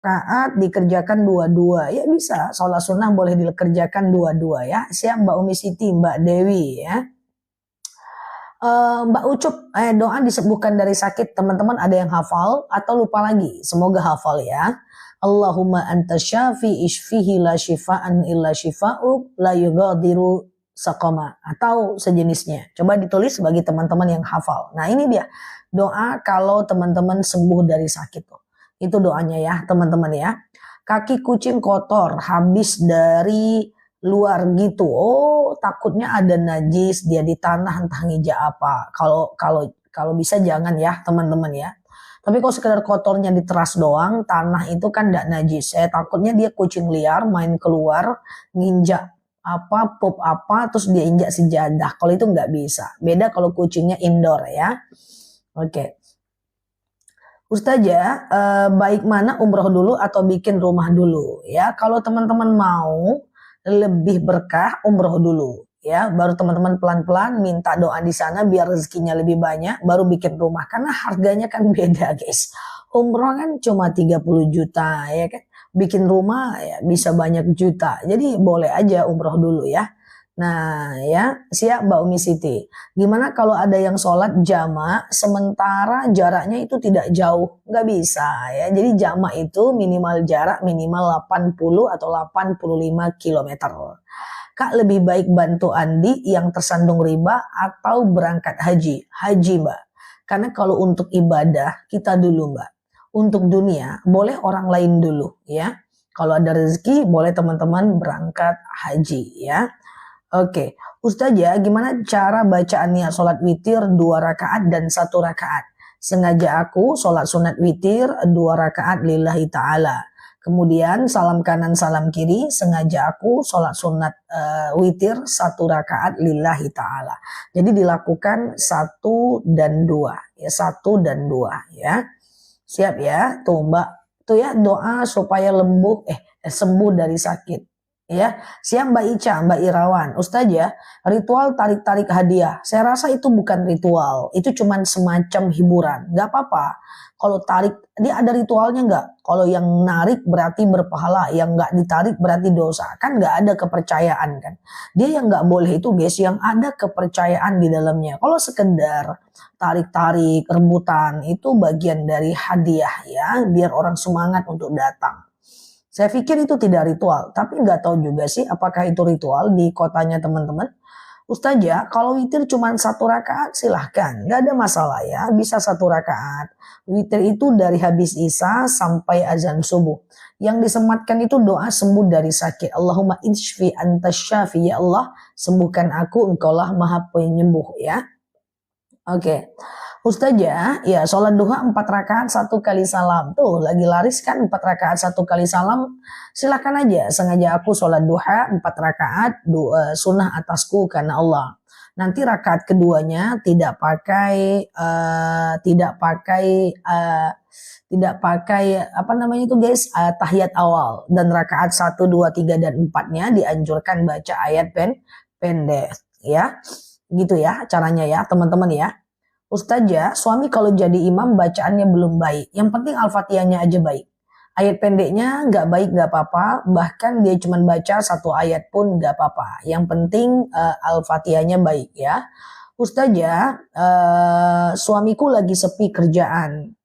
rakaat dikerjakan dua-dua. Ya bisa, sholat sunnah boleh dikerjakan dua-dua ya. Siap Mbak Umi Siti, Mbak Dewi ya. Mbak Ucup, doa disembuhkan dari sakit. Teman-teman ada yang hafal atau lupa lagi? Semoga hafal ya. Allahumma anta syafi ishfihi la shifaan illa shifa'u la yughadiru saqama atau sejenisnya. Coba ditulis bagi teman-teman yang hafal. Nah ini dia doa kalau teman-teman sembuh dari sakit. Itu doanya ya teman-teman ya. Kaki kucing kotor habis dari luar gitu. Oh takutnya ada najis dia di tanah entah ngijak apa. Kalau bisa jangan ya teman-teman ya. Tapi kalau sekedar kotornya diteras doang, tanah itu kan tidak najis. Saya takutnya dia kucing liar main keluar, nginjak apa, pup apa, terus dia injak sejadah. Kalau itu nggak bisa. Beda kalau kucingnya indoor ya. Oke. Ustazah, baik mana umroh dulu atau bikin rumah dulu? Ya, kalau teman-teman mau lebih berkah umroh dulu. Ya, baru teman-teman pelan-pelan minta doa di sana biar rezekinya lebih banyak, baru bikin rumah. Karena harganya kan beda guys. Umroh kan cuma 30 juta ya kan. Bikin rumah ya bisa banyak juta. Jadi boleh aja umroh dulu ya. Nah ya siap Mbak Umi Siti. Gimana kalau ada yang sholat jama sementara jaraknya itu tidak jauh? Nggak bisa ya. Jadi jama itu minimal jarak minimal 80 atau 85 kilometer. Kak lebih baik bantu Andi yang tersandung riba atau berangkat haji? Haji Mbak. Karena kalau untuk ibadah kita dulu Mbak. Untuk dunia boleh orang lain dulu ya. Kalau ada rezeki boleh teman-teman berangkat haji ya. Oke, Ustazah gimana cara bacaan niat sholat witir 2 rakaat dan 1 rakaat? Sengaja aku sholat sunat witir 2 rakaat lillahi ta'ala. Kemudian salam kanan salam kiri, sengaja aku sholat sunat witir 1 rakaat lillahi ta'ala. Jadi dilakukan 1 dan 2, ya 1 dan 2 ya. Siap ya, tuh Mbak, tuh ya doa supaya sembuh dari sakit. Ya, siap Mbak Ica, Mbak Irawan. Ustazah, ritual tarik-tarik hadiah. Saya rasa itu bukan ritual, itu cuman semacam hiburan. Gak apa-apa. Kalau tarik, dia ada ritualnya nggak? Kalau yang narik berarti berpahala, yang nggak ditarik berarti dosa. Kan nggak ada kepercayaan kan. Dia yang nggak boleh itu guys, yang ada kepercayaan di dalamnya. Kalau sekedar tarik-tarik, rebutan, itu bagian dari hadiah ya, biar orang semangat untuk datang. Saya pikir itu tidak ritual, tapi nggak tahu juga sih apakah itu ritual di kotanya teman-teman. Ustazah, kalau witir cuma 1 rakaat silahkan, nggak ada masalah ya, bisa 1 rakaat. Witir itu dari habis isya sampai azan subuh. Yang disematkan itu doa sembuh dari sakit. Allahumma inshfi anta syafi, ya Allah sembuhkan aku, engkaulah maha penyembuh ya. Oke. Ustazah, ya sholat duha 4 rakaat 1 kali salam. Tuh lagi laris kan 4 rakaat 1 kali salam. Silakan aja, sengaja aku sholat duha 4 rakaat sunnah atasku karena Allah. Nanti rakaat keduanya tidak pakai apa namanya itu guys, tahiyat awal. Dan rakaat 1, 2, 3 dan 4-nya dianjurkan baca ayat pendek ya. Gitu ya caranya ya teman-teman ya. Ustazah, suami kalau jadi imam bacaannya belum baik. Yang penting Al-Fatihahnya aja baik. Ayat pendeknya nggak baik nggak apa-apa. Bahkan dia cuma baca 1 ayat pun nggak apa-apa. Yang penting Al-Fatihahnya baik ya. Ustazah, suamiku lagi sepi kerjaan.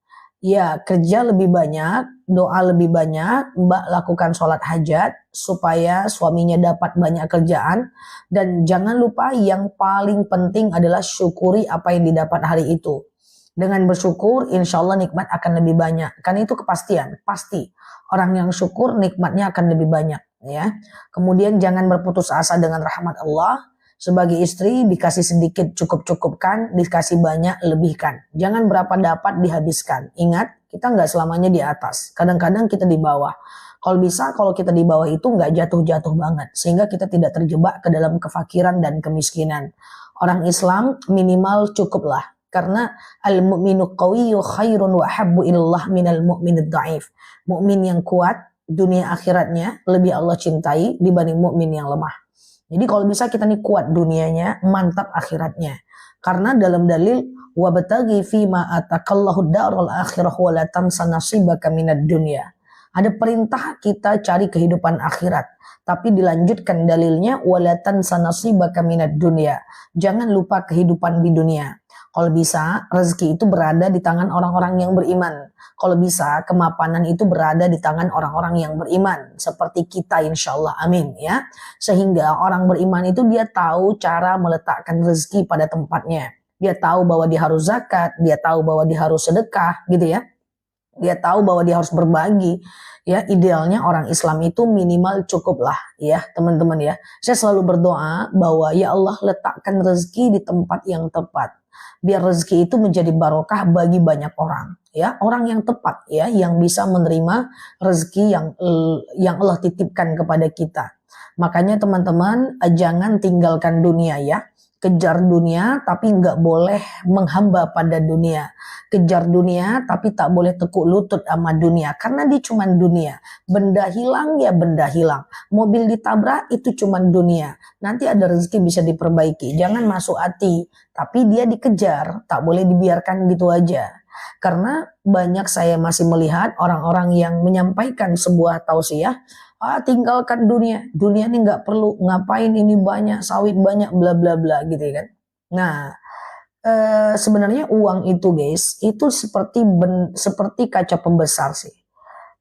Ya, kerja lebih banyak, doa lebih banyak, Mbak lakukan sholat hajat supaya suaminya dapat banyak kerjaan. Dan jangan lupa yang paling penting adalah syukuri apa yang didapat hari itu. Dengan bersyukur, insya Allah nikmat akan lebih banyak. Karena itu kepastian, pasti. Orang yang syukur nikmatnya akan lebih banyak. Ya. Kemudian jangan berputus asa dengan rahmat Allah. Sebagai istri dikasih sedikit cukup-cukupkan, dikasih banyak lebihkan. Jangan berapa dapat dihabiskan. Ingat, kita nggak selamanya di atas. Kadang-kadang kita di bawah. Kalau bisa, kalau kita di bawah itu nggak jatuh-jatuh banget. Sehingga kita tidak terjebak ke dalam kefakiran dan kemiskinan. Orang Islam minimal cukuplah. Karena al-mu'minu qawiyyu khairun wa habbu ilallah minal mu'minid da'if. Mukmin yang kuat, dunia akhiratnya lebih Allah cintai dibanding mukmin yang lemah. Jadi kalau bisa kita nih kuat dunianya, mantap akhiratnya. Karena dalam dalil wabtaghi fima atakallahu darul akhirah wa la tansa nasibaka minad dunya. Ada perintah kita cari kehidupan akhirat, tapi dilanjutkan dalilnya walatan sanasibaka minad dunya. Jangan lupa kehidupan di dunia. Kalau bisa, rezeki itu berada di tangan orang-orang yang beriman. Kalau bisa, kemapanan itu berada di tangan orang-orang yang beriman. Seperti kita insya Allah, amin ya. Sehingga orang beriman itu dia tahu cara meletakkan rezeki pada tempatnya. Dia tahu bahwa dia harus zakat, dia tahu bahwa dia harus sedekah gitu ya. Dia tahu bahwa dia harus berbagi. Ya, idealnya orang Islam itu minimal cukup lah ya teman-teman ya. Saya selalu berdoa bahwa ya Allah letakkan rezeki di tempat yang tepat. Biar rezeki itu menjadi barokah bagi banyak orang ya, orang yang tepat ya, yang bisa menerima rezeki yang Allah titipkan kepada kita. Makanya teman-teman jangan tinggalkan dunia ya. Kejar dunia tapi nggak boleh menghamba pada dunia. Kejar dunia tapi tak boleh tekuk lutut sama dunia, karena dia cuma dunia. Benda hilang ya benda hilang. Mobil ditabrak itu cuma dunia. Nanti ada rezeki bisa diperbaiki. Jangan masuk hati, tapi dia dikejar, tak boleh dibiarkan gitu aja. Karena banyak saya masih melihat orang-orang yang menyampaikan sebuah tausiah, tinggalkan dunia ini nggak perlu, ngapain ini banyak sawit banyak bla bla bla gitu kan. Nah sebenarnya uang itu guys itu seperti kaca pembesar sih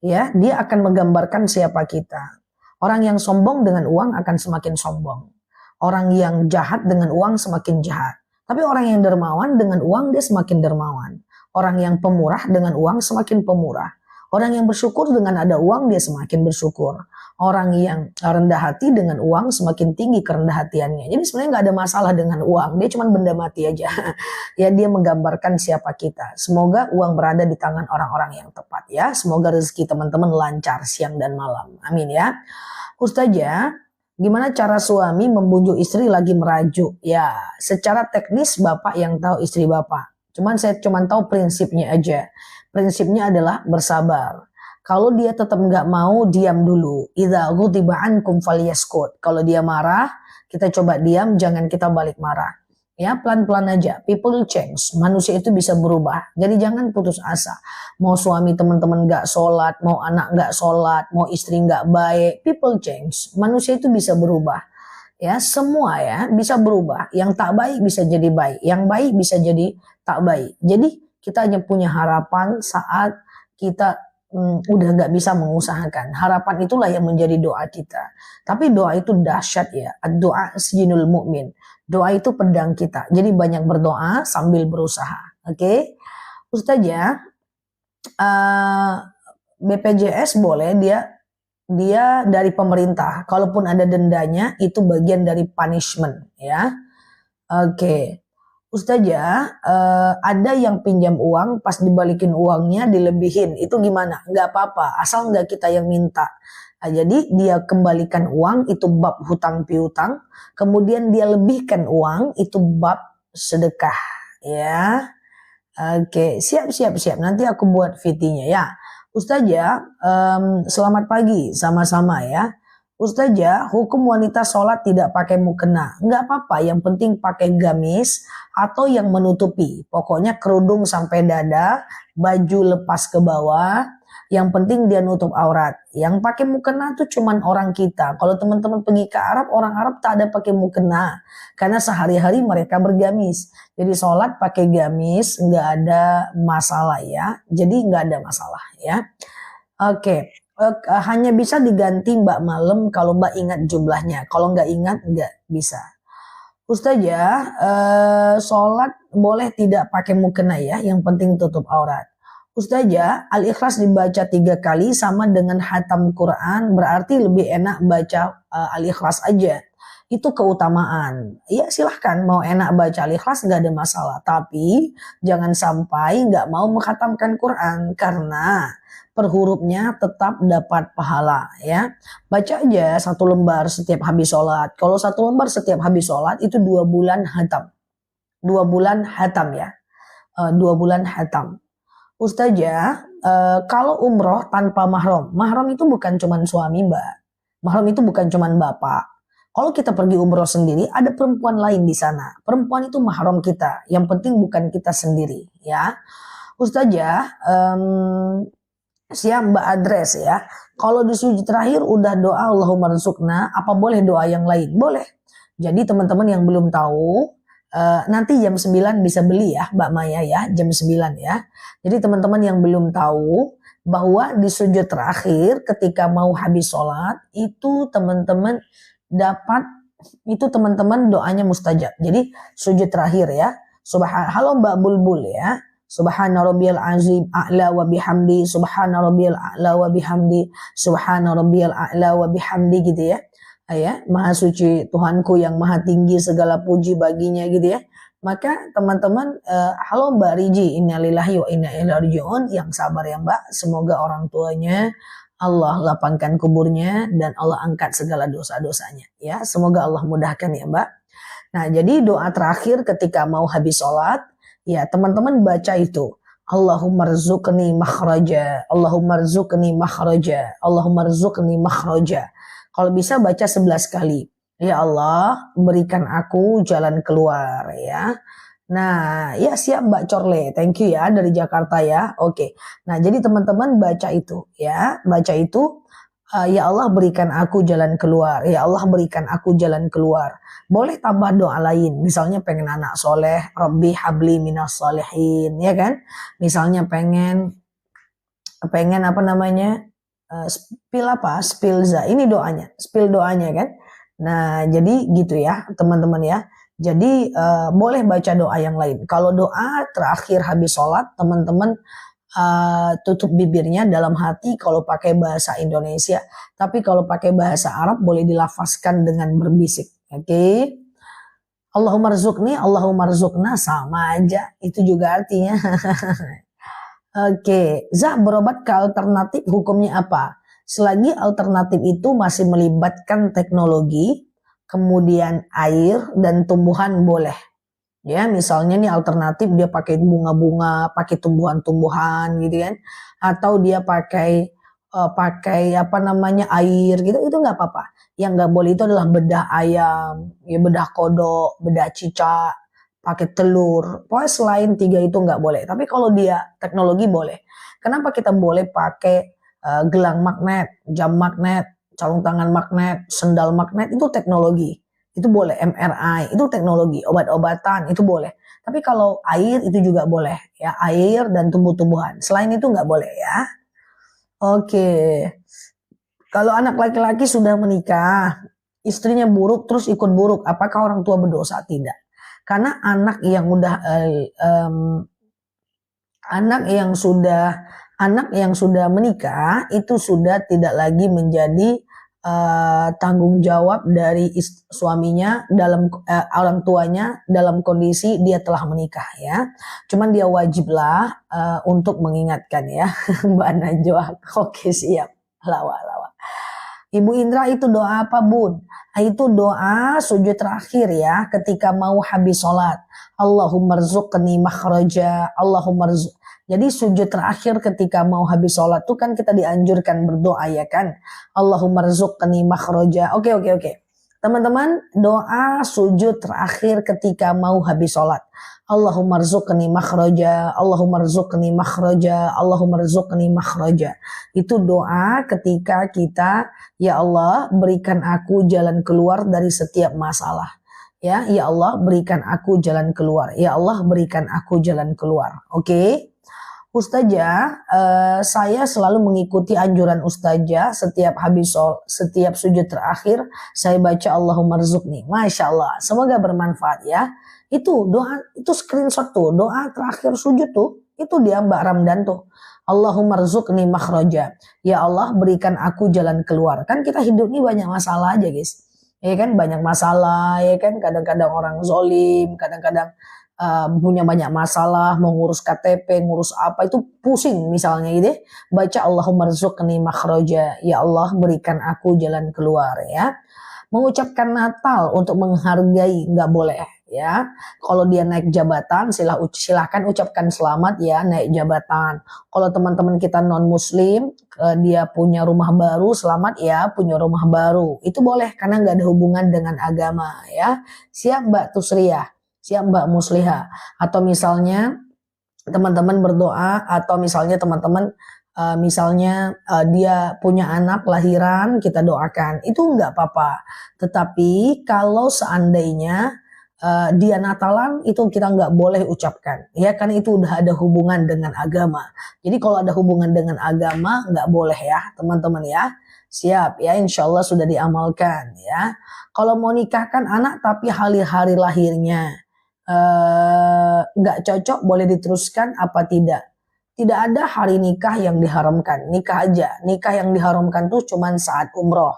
ya, dia akan menggambarkan siapa kita. Orang yang sombong dengan uang akan semakin sombong, orang yang jahat dengan uang semakin jahat, tapi orang yang dermawan dengan uang dia semakin dermawan, orang yang pemurah dengan uang semakin pemurah. Orang yang bersyukur dengan ada uang dia semakin bersyukur. Orang yang rendah hati dengan uang semakin tinggi kerendah hatiannya. Jadi sebenarnya nggak ada masalah dengan uang. Dia cuma benda mati aja. Ya dia menggambarkan siapa kita. Semoga uang berada di tangan orang-orang yang tepat ya. Semoga rezeki teman-teman lancar siang dan malam. Amin ya. Ustazah, gimana cara suami membujuk istri lagi merajuk? Ya, secara teknis bapak yang tahu istri bapak. Saya cuma tahu prinsipnya aja. Prinsipnya adalah bersabar. Kalau dia tetap nggak mau, diam dulu. Idza ghutiba ankum falyaskut. Kalau dia marah, kita coba diam, jangan kita balik marah. Ya, pelan-pelan aja. People change. Manusia itu bisa berubah. Jadi jangan putus asa. Mau suami teman-teman nggak sholat, mau anak nggak sholat, mau istri nggak baik, people change. Manusia itu bisa berubah. Ya, semua ya bisa berubah. Yang tak baik bisa jadi baik, yang baik bisa jadi tak baik. Jadi kita hanya punya harapan saat kita udah nggak bisa mengusahakan. Harapan itulah yang menjadi doa kita. Tapi doa itu dahsyat ya. Doa sijinul mu'min. Doa itu pedang kita. Jadi banyak berdoa sambil berusaha. Oke? Ustazah, BPJS boleh dia dari pemerintah. Kalaupun ada dendanya itu bagian dari punishment ya. Oke. Ustazah, ada yang pinjam uang pas dibalikin uangnya dilebihin, itu gimana? Nggak apa-apa, asal nggak kita yang minta. Jadi dia kembalikan uang itu bab hutang piutang, kemudian dia lebihkan uang itu bab sedekah ya. Oke, siap. Nanti aku buat VT-nya ya. Ustazah, selamat pagi sama-sama ya. Ustazah, hukum wanita sholat tidak pakai mukena. Nggak apa-apa, yang penting pakai gamis atau yang menutupi. Pokoknya kerudung sampai dada, baju lepas ke bawah. Yang penting dia nutup aurat. Yang pakai mukena tuh cuman orang kita. Kalau teman-teman pergi ke Arab, orang Arab tak ada pakai mukena. Karena sehari-hari mereka bergamis. Jadi sholat pakai gamis, nggak ada masalah ya. Jadi nggak ada masalah ya. Oke. Hanya bisa diganti Mbak malam kalau Mbak ingat jumlahnya. Kalau nggak ingat nggak bisa. Ustazah, sholat boleh tidak pakai mukena ya, yang penting tutup aurat. Ustazah, Al-Ikhlas dibaca 3 kali sama dengan hatam Quran, berarti lebih enak baca Al-Ikhlas aja. Itu keutamaan. Ya silahkan, mau enak baca Al-Ikhlas nggak ada masalah. Tapi jangan sampai nggak mau menghatamkan Quran, karena per hurufnya tetap dapat pahala ya. Baca aja 1 lembar setiap habis sholat. Kalau 1 lembar setiap habis sholat itu 2 bulan hatam. 2 bulan hatam ya. 2 bulan hatam. Ustazah, kalau umroh tanpa mahram. Mahram itu bukan cuman suami Mbak. Mahram itu bukan cuman bapak. Kalau kita pergi umroh sendiri, ada perempuan lain di sana. Perempuan itu mahram kita. Yang penting bukan kita sendiri ya. Ustazah, Siap Mbak Adres ya. Kalau di sujud terakhir udah doa Allahumma rizukna, apa boleh doa yang lain? Boleh. Jadi teman-teman yang belum tahu, nanti jam 9 bisa beli ya Mbak Maya ya, jam 9 ya. Jadi teman-teman yang belum tahu bahwa di sujud terakhir ketika mau habis sholat, itu teman-teman dapat, itu teman-teman doanya mustajab. Jadi sujud terakhir ya. Halo Mbak Bulbul ya. Subhana rabbiyal azim a'la wa bihamdi, subhana rabbiyal a'la wa bihamdi, subhana rabbiyal a'la wa bihamdi gitu ya. Ya, maha suci Tuhanku yang maha tinggi, segala puji baginya gitu ya. Maka teman-teman, halo Mbak Riji, innalillahi wa inna ilaihi raji'un, yang sabar ya Mbak. Semoga orang tuanya Allah lapangkan kuburnya dan Allah angkat segala dosa-dosanya ya. Semoga Allah mudahkan ya Mbak. Nah, jadi doa terakhir ketika mau habis sholat, ya teman-teman baca itu. Allahumma rzuqni makhraja, Allahumma rzuqni makhraja, Allahumma rzuqni makhraja. Kalau bisa baca 11 kali. Ya Allah, berikan aku jalan keluar ya. Nah, ya siap Mbak Corle. Thank you ya dari Jakarta ya. Oke. Nah, jadi teman-teman baca itu ya. Baca itu, ya Allah berikan aku jalan keluar. Ya Allah berikan aku jalan keluar. Boleh tambah doa lain. Misalnya pengen anak soleh. Rabbi habli minas solehin. Ya kan? Misalnya pengen apa namanya? Spilza. Ini doanya. Spill doanya kan? Nah, jadi gitu ya teman-teman ya. Jadi boleh baca doa yang lain. Kalau doa terakhir habis sholat, teman-teman tutup bibirnya dalam hati kalau pakai bahasa Indonesia. Tapi kalau pakai bahasa Arab boleh dilafazkan dengan berbisik. Oke. Allahumma rzuqni, Allahumma rzuqna, sama aja. Itu juga artinya. Oke. Zah, berobat ke alternatif hukumnya apa? Selagi alternatif itu masih melibatkan teknologi, kemudian air dan tumbuhan boleh. Ya, misalnya nih alternatif dia pakai bunga-bunga, pakai tumbuhan-tumbuhan gitu kan, atau dia pakai apa namanya air gitu, itu nggak apa-apa. Yang nggak boleh itu adalah bedah ayam, ya bedah kodok, bedah cicak, pakai telur. Pokoknya selain 3 itu nggak boleh. Tapi kalau dia teknologi boleh. Kenapa kita boleh pakai gelang magnet, jam magnet, sarung tangan magnet, sendal magnet, itu teknologi. Itu boleh. MRI itu teknologi, obat-obatan itu boleh. Tapi kalau air itu juga boleh ya, air dan tumbuh-tumbuhan. Selain itu nggak boleh ya. Oke. Kalau anak laki-laki sudah menikah, istrinya buruk terus ikut buruk, apakah orang tua berdosa? Tidak. Karena anak yang sudah menikah itu sudah tidak lagi menjadi tanggung jawab dari suaminya dalam orang tuanya dalam kondisi dia telah menikah ya. Cuman dia wajiblah untuk mengingatkan ya. Mbak Najwa. Oke, siap. Lawa. Ibu Indra, itu doa apa Bun? Itu doa sujud terakhir ya ketika mau habis sholat. Allahumma rzuqni makhraja, Allahumma rzuq. Jadi sujud terakhir ketika mau habis sholat tuh kan kita dianjurkan berdoa ya kan. Allahumma rzuqni makhraja. Oke. Teman-teman, doa sujud terakhir ketika mau habis sholat. Allahumma rzuqni makhraja, Allahumma rzuqni makhraja, Allahumma rzuqni makhraja. Itu doa ketika kita, ya Allah berikan aku jalan keluar dari setiap masalah. Ya Allah berikan aku jalan keluar. Ya Allah berikan aku jalan keluar. Oke. Ustazah, saya selalu mengikuti anjuran Ustazah setiap setiap sujud terakhir saya baca Allahumma rzuqni. Masya Allah, semoga bermanfaat ya. Itu doa, itu screenshot tuh, doa terakhir sujud tuh, itu dia Mbak Ramdan tuh. Allahumma rzuqni makhraja. Ya Allah berikan aku jalan keluar. Kan kita hidup ini banyak masalah aja guys. Ya kan banyak masalah, ya kan kadang-kadang orang zolim, kadang-kadang punya banyak masalah, mau ngurus KTP, ngurus apa itu pusing misalnya gitu. Baca Allahumma rzuqni makhraja, ya Allah berikan aku jalan keluar ya. Mengucapkan Natal untuk menghargai nggak boleh ya. Kalau dia naik jabatan silahkan ucapkan selamat ya naik jabatan. Kalau teman-teman kita non muslim dia punya rumah baru, selamat ya punya rumah baru. Itu boleh karena nggak ada hubungan dengan agama ya. Siap Mbak Tusriyah. Siap Mbak Musliha. Atau misalnya teman-teman berdoa, atau misalnya teman-teman misalnya dia punya anak lahiran, kita doakan, itu nggak apa-apa. Tetapi kalau seandainya dia Natalan, itu kita nggak boleh ucapkan, ya, karena itu udah ada hubungan dengan agama. Jadi kalau ada hubungan dengan agama nggak boleh ya teman-teman ya. Siap ya, insya Allah sudah diamalkan ya. Kalau mau nikahkan anak tapi hari-hari lahirnya nggak cocok, boleh diteruskan apa tidak? Tidak ada hari nikah yang diharamkan, nikah aja. Nikah yang diharamkan tuh cuman saat umroh.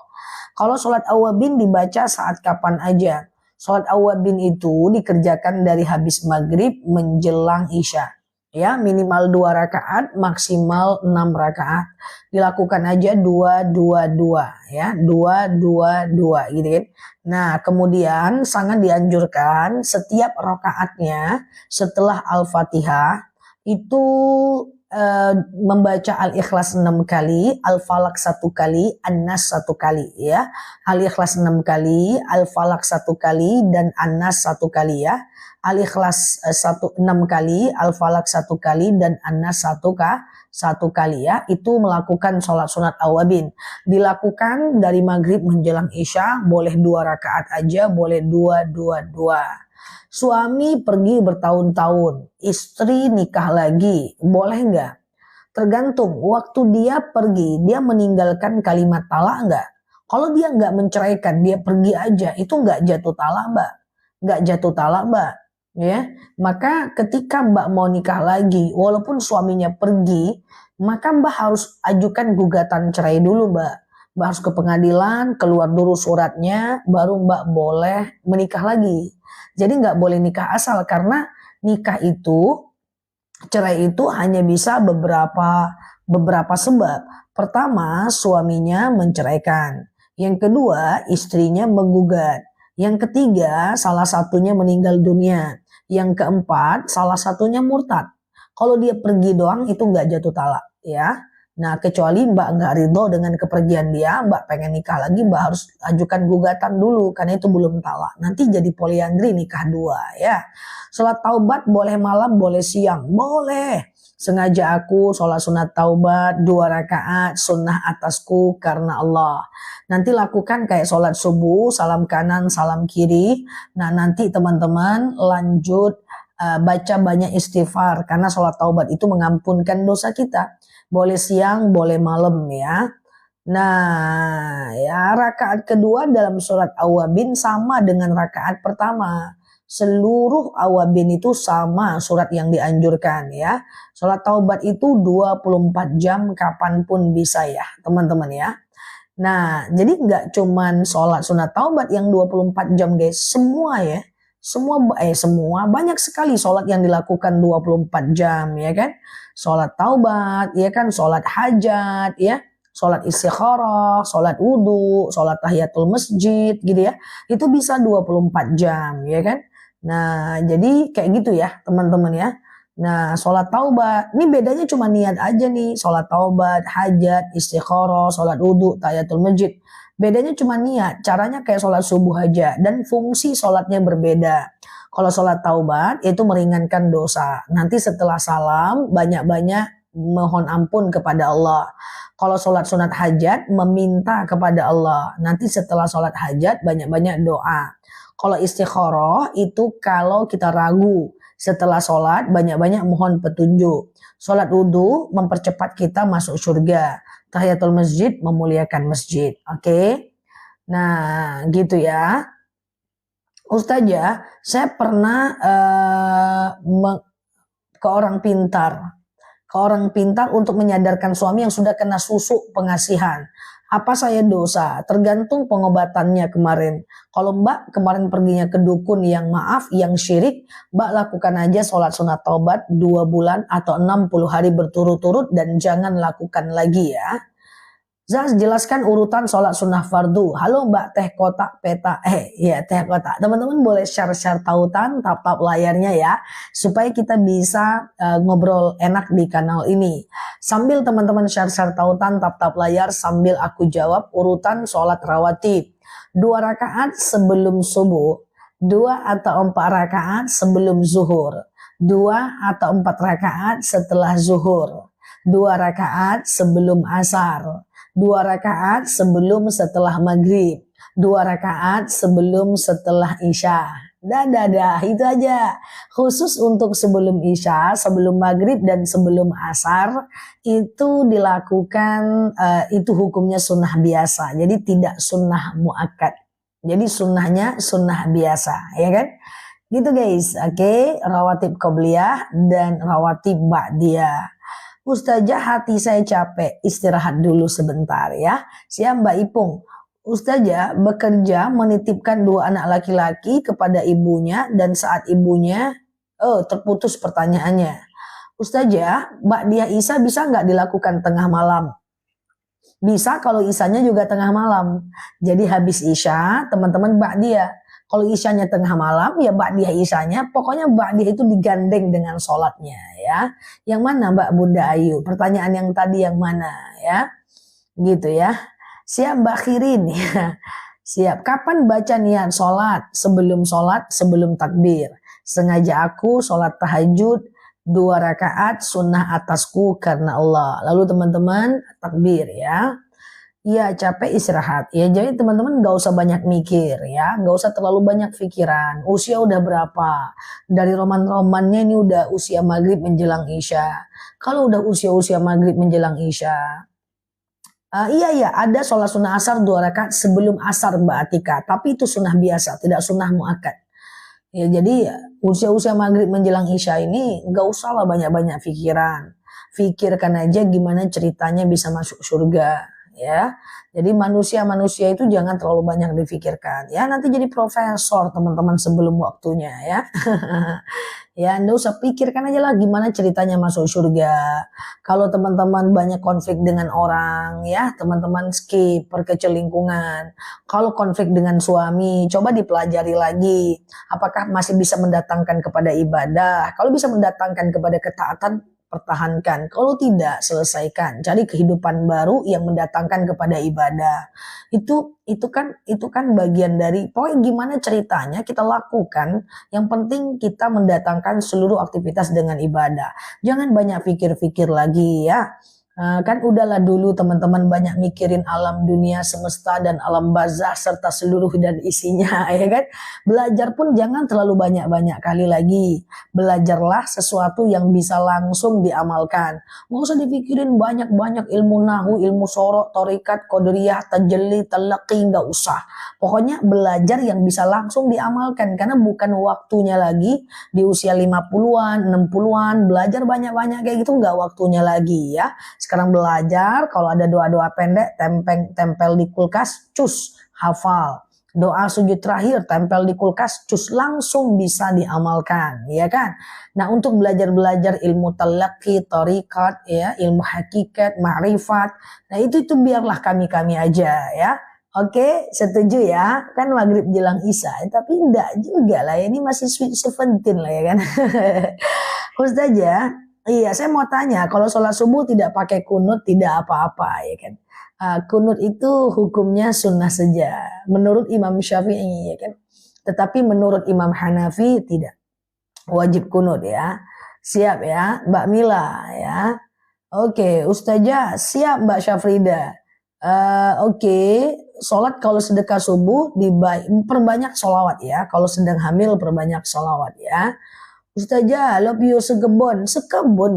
Kalau sholat awabin dibaca saat kapan aja. Sholat awabin itu dikerjakan dari habis maghrib menjelang isya. Ya, minimal 2 rakaat, maksimal 6 rakaat. Dilakukan aja 2-2-2 ya, 2-2-2 gitu kan. Nah, kemudian sangat dianjurkan setiap rakaatnya setelah Al-Fatihah itu membaca Al-Ikhlas 6 kali, Al-Falaq 1 kali, An-Nas 1 kali ya. Al-Ikhlas 6 kali, Al-Falaq 1 kali, dan An-Nas 1 kali ya. Al-Ikhlas 6 kali, Al-Falaq 1 kali, dan An-Nas 1 kali ya. Itu melakukan sholat sunat awabin. Dilakukan dari maghrib menjelang isya, boleh 2 rakaat aja, boleh 2-2-2. Suami pergi bertahun-tahun, istri nikah lagi, boleh nggak? Tergantung, waktu dia pergi, dia meninggalkan kalimat talak nggak? Kalau dia nggak menceraikan, dia pergi aja, itu nggak jatuh talak mbak, nggak jatuh talak mbak, ya. Maka ketika mbak mau nikah lagi, walaupun suaminya pergi, maka mbak harus ajukan gugatan cerai dulu mbak. Mbak harus ke pengadilan, keluar dulu suratnya, baru mbak boleh menikah lagi. Jadi nggak boleh nikah asal, karena nikah itu, cerai itu hanya bisa beberapa sebab. Pertama, suaminya menceraikan. Yang kedua, istrinya menggugat. Yang ketiga, salah satunya meninggal dunia. Yang keempat, salah satunya murtad. Kalau dia pergi doang itu nggak jatuh talak ya. Nah, kecuali mbak nggak ridho dengan kepergian dia, mbak pengen nikah lagi, mbak harus ajukan gugatan dulu, karena itu belum talak. Nanti jadi poliandri, nikah 2 ya. Sholat taubat boleh malam, boleh siang, boleh. Sengaja aku sholat sunat taubat 2 rakaat, sunnah atasku karena Allah. Nanti lakukan kayak sholat subuh, salam kanan, salam kiri. Nah, nanti teman-teman lanjut baca banyak istighfar, karena sholat taubat itu mengampunkan dosa kita. Boleh siang, boleh malam ya. Nah, ya, rakaat kedua dalam surat awabin sama dengan rakaat pertama. Seluruh awabin itu sama surat yang dianjurkan ya. Sholat taubat itu 24 jam kapanpun bisa ya teman-teman ya. Nah, jadi nggak cuman sholat sunat taubat yang 24 jam guys, semua ya. Semua banyak sekali sholat yang dilakukan 24 jam ya kan. Sholat taubat ya kan, sholat hajat ya, sholat istikharah, sholat wudhu, sholat tahiyatul masjid gitu ya. Itu bisa 24 jam ya kan. Nah, jadi kayak gitu ya teman-teman ya. Nah, sholat taubat, ini bedanya cuma niat aja nih. Sholat taubat, hajat, istikharah, sholat wudhu, tahiyatul masjid. Bedanya cuma niat, caranya kayak sholat subuh aja. Dan fungsi sholatnya berbeda. Kalau sholat taubat itu meringankan dosa. Nanti setelah salam banyak-banyak mohon ampun kepada Allah. Kalau sholat sunat hajat meminta kepada Allah. Nanti setelah sholat hajat banyak-banyak doa. Kalau istikharah itu kalau kita ragu. Setelah sholat banyak-banyak mohon petunjuk. Sholat wudhu mempercepat kita masuk surga. Tahiyatul masjid memuliakan masjid. Oke. Nah, gitu ya. Ustazah, saya pernah ke orang pintar untuk menyadarkan suami yang sudah kena susuk pengasihan. Apa saya dosa? Tergantung pengobatannya kemarin. Kalau mbak kemarin perginya ke dukun yang maaf, yang syirik, mbak lakukan aja sholat sunat taubat 2 bulan atau 60 hari berturut-turut dan jangan lakukan lagi ya. Zaz, jelaskan urutan sholat sunnah fardu. Halo mbak teh kotak peta. Ya teh kotak. Teman-teman boleh share-share tautan, tap-tap layarnya ya. Supaya kita bisa ngobrol enak di kanal ini. Sambil teman-teman share-share tautan, tap-tap layar. Sambil aku jawab urutan sholat rawatib. 2 rakaat sebelum subuh. 2 atau 4 rakaat sebelum zuhur. 2 atau 4 rakaat setelah zuhur. 2 rakaat sebelum asar, 2 rakaat sebelum setelah maghrib, 2 rakaat sebelum setelah isya. Dah, itu aja. Khusus untuk sebelum isya, sebelum maghrib dan sebelum asar itu dilakukan, itu hukumnya sunnah biasa. Jadi tidak sunnah muakkad. Jadi sunnahnya sunnah biasa, ya kan? Gitu guys, oke, rawatib qobliyah dan rawatib ba'diyah. Ustazah, hati saya capek, istirahat dulu sebentar ya. Siap Mbak Ipung. Ustazah bekerja menitipkan 2 anak laki-laki kepada ibunya dan saat ibunya, terputus pertanyaannya. Ustazah, ba'diyah Isya bisa nggak dilakukan tengah malam? Bisa kalau Isyanya juga tengah malam. Jadi habis Isya, teman-teman ba'diyah. Kalau Isyanya tengah malam, ya ba'diyah Isyanya. Pokoknya ba'diyah itu digandeng dengan sholatnya ya. Yang mana Mbak Bunda Ayu? Pertanyaan yang tadi yang mana ya? Gitu ya. Siap Mbak Khirin ya. Siap. Kapan baca niat sholat? Sebelum takbir. Sengaja aku sholat tahajud 2 rakaat sunnah atasku karena Allah. Lalu teman-teman takbir ya. Iya capek istirahat ya, jadi teman-teman gak usah banyak mikir ya, gak usah terlalu banyak pikiran. Usia udah berapa? Dari roman-romannya ini udah usia maghrib menjelang isya. Kalau udah usia-usia maghrib menjelang isya, iya ada sholat sunnah asar 2 rakaat sebelum asar Mbak Atika, tapi itu sunnah biasa, tidak sunnah muakkad. Ya jadi usia-usia maghrib menjelang isya ini gak usah lah banyak-banyak pikiran. Pikirkan aja gimana ceritanya bisa masuk surga. Ya, jadi manusia itu jangan terlalu banyak difikirkan. Ya, nanti jadi profesor teman-teman sebelum waktunya ya. Ya, Anda usah pikirkan aja lah gimana ceritanya masuk surga. Kalau teman-teman banyak konflik dengan orang, ya teman-teman skip perkecil lingkungan. Kalau konflik dengan suami, coba dipelajari lagi. Apakah masih bisa mendatangkan kepada ibadah? Kalau bisa mendatangkan kepada ketaatan, pertahankan. Kalau tidak, selesaikan. Cari kehidupan baru yang mendatangkan kepada ibadah. Itu kan bagian dari pokoknya gimana ceritanya kita lakukan. Yang penting kita mendatangkan seluruh aktivitas dengan ibadah. Jangan banyak pikir-pikir lagi ya. Kan udahlah dulu teman-teman banyak mikirin alam dunia semesta dan alam barzakh serta seluruh dan isinya ya kan. Belajar pun jangan terlalu banyak-banyak kali lagi. Belajarlah sesuatu yang bisa langsung diamalkan. Nggak usah dipikirin banyak-banyak ilmu nahu, ilmu sorok, torikat, qadariyah, tajalli, talaqi, nggak usah. Pokoknya belajar yang bisa langsung diamalkan karena bukan waktunya lagi di usia 50-an, 60-an belajar banyak-banyak kayak gitu nggak waktunya lagi ya. Sekarang belajar, kalau ada doa-doa pendek, tempel di kulkas, cus, hafal. Doa sujud terakhir, tempel di kulkas, cus, langsung bisa diamalkan, ya kan? Nah, untuk belajar-belajar ilmu talaqi, tarikat, ya, ilmu hakikat, ma'rifat, nah itu biarlah kami-kami aja, ya. Oke, setuju ya? Kan maghrib jelang isya, tapi enggak juga lah, ini masih sweet 17 lah ya kan? Ustazah, iya, saya mau tanya, kalau sholat subuh tidak pakai kunut tidak apa-apa ya kan? Kunut itu hukumnya sunnah saja, menurut Imam Syafi'i ya kan? Tetapi menurut Imam Hanafi tidak, wajib kunut ya. Siap ya, Mbak Mila ya. Oke, Ustazah, siap Mbak Syafrida. Oke, sholat kalau sedekah subuh perbanyak sholawat ya. Kalau sedang hamil perbanyak sholawat ya. Ustazah, love you sekebun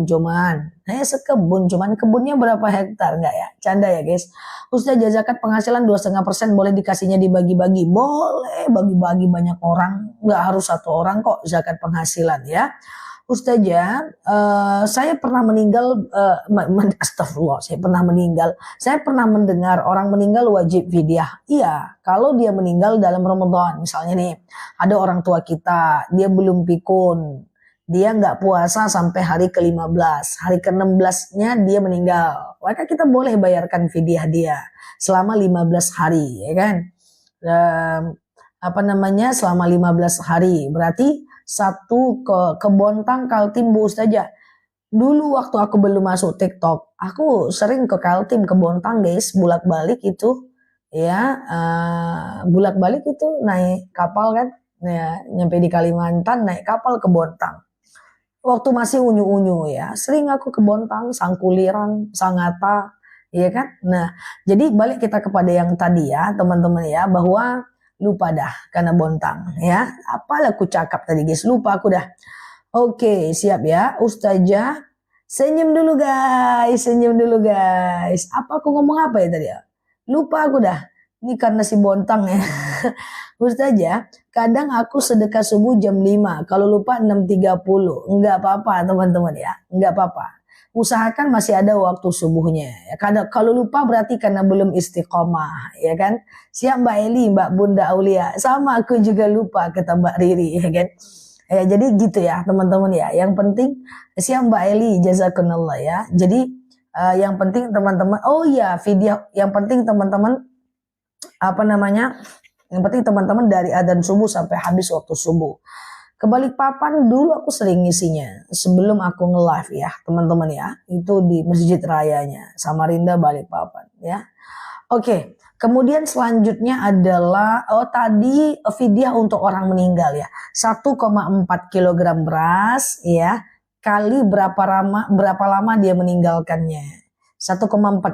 cuman. Sekebun cuman, kebunnya berapa hektar enggak ya? Canda ya guys. Ustazah, zakat penghasilan 2,5% boleh dikasihnya dibagi-bagi? Boleh, bagi-bagi banyak orang. Enggak harus 1 orang kok zakat penghasilan ya. Ustazah, saya pernah meninggal, astagfirullah, saya pernah mendengar orang meninggal wajib fidyah. Iya, kalau dia meninggal dalam Ramadan, misalnya nih, ada orang tua kita, dia belum pikun, dia nggak puasa sampai hari ke-15, hari ke-16-nya dia meninggal, maka kita boleh bayarkan fidyah dia selama 15 hari, ya kan? Selama 15 hari, berarti satu ke Bontang Kaltim Bu Ustazah. Dulu waktu aku belum masuk TikTok, aku sering ke Kaltim, ke Bontang guys, bulak-balik itu ya, bulak-balik itu naik kapal kan ya, nyampe di Kalimantan naik kapal ke Bontang. waktu masih unyu-unyu ya, sering aku ke Bontang, Sangkulirang, Sangatta, ya kan? Nah, jadi balik kita kepada yang tadi ya, teman-teman ya, bahwa lupa dah karena Bontang ya. Apalah aku cakap tadi guys, lupa aku dah. Oke, siap ya, Ustazah. Senyum dulu guys, senyum dulu guys. Apa aku ngomong apa ya tadi ya? Lupa aku dah. Ini karena si Bontang ya. Ustazah, kadang aku sedekah subuh jam 5. Kalau lupa 6.30. Enggak apa-apa teman-teman ya. Enggak apa-apa. Usahakan masih ada waktu subuhnya. Ya, kalau lupa berarti karena belum istiqomah, ya kan? Siap Mbak Eli, Mbak Bunda Aulia. Sama aku juga lupa kata Mbak Riri, ya kan? Ya, jadi gitu ya teman-teman ya. Yang penting siap Mbak Eli, jazakallah ya. Jadi yang penting teman-teman, oh iya video, yang penting teman-teman apa namanya? Yang penting teman-teman dari adzan subuh sampai habis waktu subuh. Ke Balikpapan dulu aku sering ngisinya sebelum aku nge-live ya teman-teman ya. Itu di Masjid Rayanya Samarinda Balikpapan ya. Oke, kemudian selanjutnya adalah tadi fidyah untuk orang meninggal ya. 1,4 kilogram beras ya. Kali berapa lama dia meninggalkannya. 1,4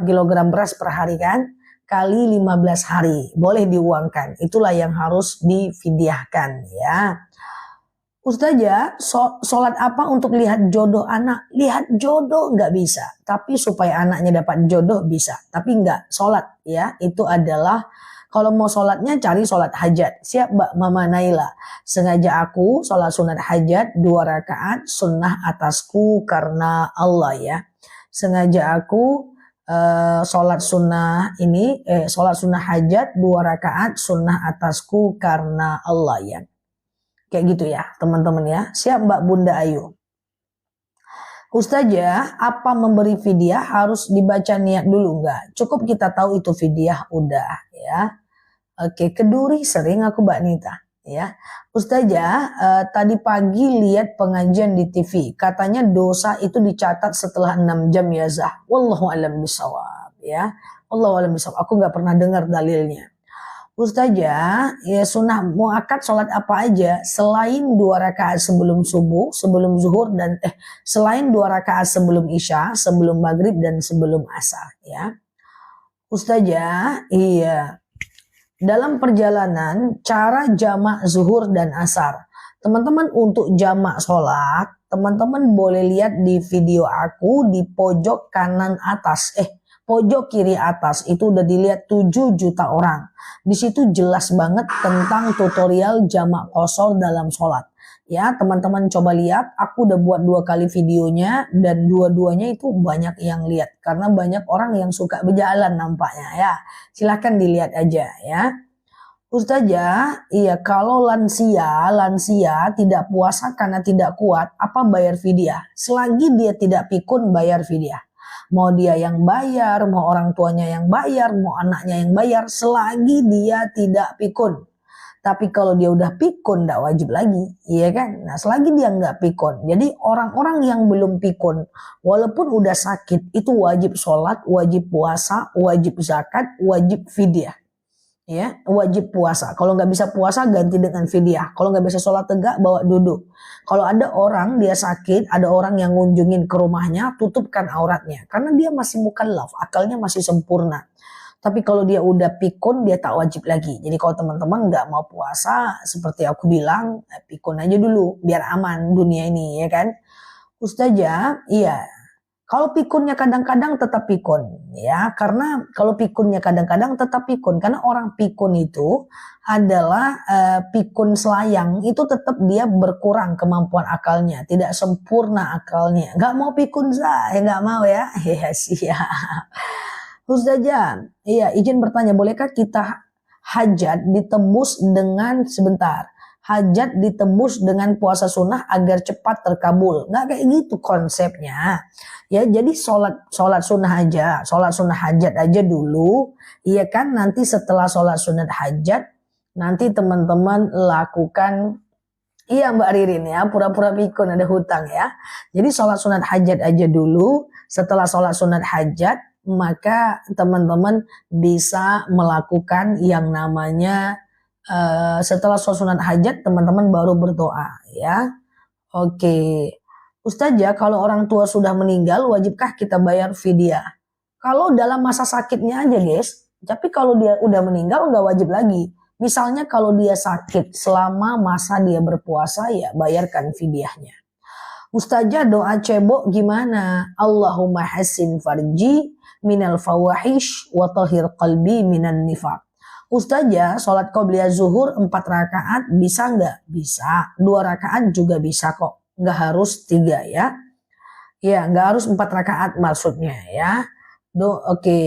kilogram beras per hari kan? Kali 15 hari. Boleh diuangkan. Itulah yang harus difidyahkan ya. Ustazah, sholat apa untuk lihat jodoh anak? Lihat jodoh nggak bisa, tapi supaya anaknya dapat jodoh bisa. Tapi nggak sholat ya, itu adalah kalau mau sholatnya cari sholat hajat. Siap Mbak Mama Naila. Sengaja aku sholat sunat hajat 2 rakaat sunnah atasku karena Allah ya. Sengaja aku sholat sunnah sholat sunnah hajat 2 rakaat sunnah atasku karena Allah ya. Kayak gitu ya teman-teman ya. Siap Mbak Bunda Ayu. Ustazah, apa memberi fidyah harus dibaca niat dulu enggak? Cukup kita tahu itu fidyah udah ya. Oke, keduri sering aku Mbak Nita ya. Ustazah, tadi pagi lihat pengajian di TV. Katanya dosa itu dicatat setelah 6 jam ya Zah. Wallahu a'lam bishawab ya. Wallahu a'lam bishawab. Aku nggak pernah dengar dalilnya. Ustazah, ya sunnah muakkad sholat apa aja selain 2 rakaat sebelum subuh, sebelum zuhur dan selain 2 rakaat sebelum isya, sebelum maghrib dan sebelum asar ya. Ustazah, iya. Dalam perjalanan cara jamak zuhur dan asar. Teman-teman untuk jamak sholat, teman-teman boleh lihat di video aku di pojok kanan atas, pojok kiri atas itu udah dilihat 7 juta orang. Di situ jelas banget tentang tutorial jamak qashar dalam sholat. Ya teman-teman coba lihat, aku udah buat 2 kali videonya dan dua-duanya itu banyak yang lihat. Karena banyak orang yang suka berjalan nampaknya ya. Silahkan dilihat aja ya. Ustazah, iya kalau lansia tidak puasa karena tidak kuat, apa bayar fidyah? Selagi dia tidak pikun bayar fidyah. Mau dia yang bayar, mau orang tuanya yang bayar, mau anaknya yang bayar, selagi dia tidak pikun. Tapi kalau dia udah pikun, tidak wajib lagi, iya kan? Nah, selagi dia nggak pikun, jadi orang-orang yang belum pikun, walaupun udah sakit, itu wajib sholat, wajib puasa, wajib zakat, wajib fidyah. Ya, wajib puasa. Kalau nggak bisa puasa ganti dengan fidyah. Kalau nggak bisa sholat tegak bawa duduk. Kalau ada orang dia sakit, ada orang yang ngunjungin ke rumahnya, tutupkan auratnya. Karena dia masih mukallaf, akalnya masih sempurna. Tapi kalau dia udah pikun, dia tak wajib lagi. Jadi kalau teman-teman nggak mau puasa, seperti aku bilang, pikun aja dulu, biar aman dunia ini, ya kan? Ustazah, iya. Kalau pikunnya kadang-kadang tetap pikun ya, karena kalau pikunnya kadang-kadang tetap pikun karena orang pikun itu adalah pikun selayang, itu tetap dia berkurang kemampuan akalnya, tidak sempurna akalnya. Nggak mau pikun saya, nggak mau ya, ya siap. Ustazah, iya izin bertanya, bolehkah kita hajat ditebus dengan sebentar? Hajat ditebus dengan puasa sunnah agar cepat terkabul. Nggak kayak gitu konsepnya. Ya jadi sholat sunnah aja, sholat sunnah hajat aja dulu. Iya kan, nanti setelah sholat sunnah hajat, nanti teman-teman lakukan, iya Mbak Ririn ya, pura-pura pikun ada hutang ya. Jadi sholat sunat hajat aja dulu, setelah sholat sunat hajat, maka teman-teman bisa melakukan yang namanya setelah sholat sunat hajat teman-teman baru berdoa ya. Oke. Ustazah, kalau orang tua sudah meninggal, wajibkah kita bayar fidyah? Kalau dalam masa sakitnya aja guys, tapi kalau dia udah meninggal nggak wajib lagi. Misalnya kalau dia sakit selama masa dia berpuasa, ya bayarkan fidyahnya. Ustazah, doa cebok gimana? Allahumma hassin farji minal fawahish wa tahhir qalbi minan nifaq. Ustazah, sholat qobliyah zuhur 4 rakaat bisa nggak? Bisa. 2 rakaat juga bisa kok. Nggak harus 3 ya. Ya, nggak harus 4 rakaat maksudnya ya. Oke.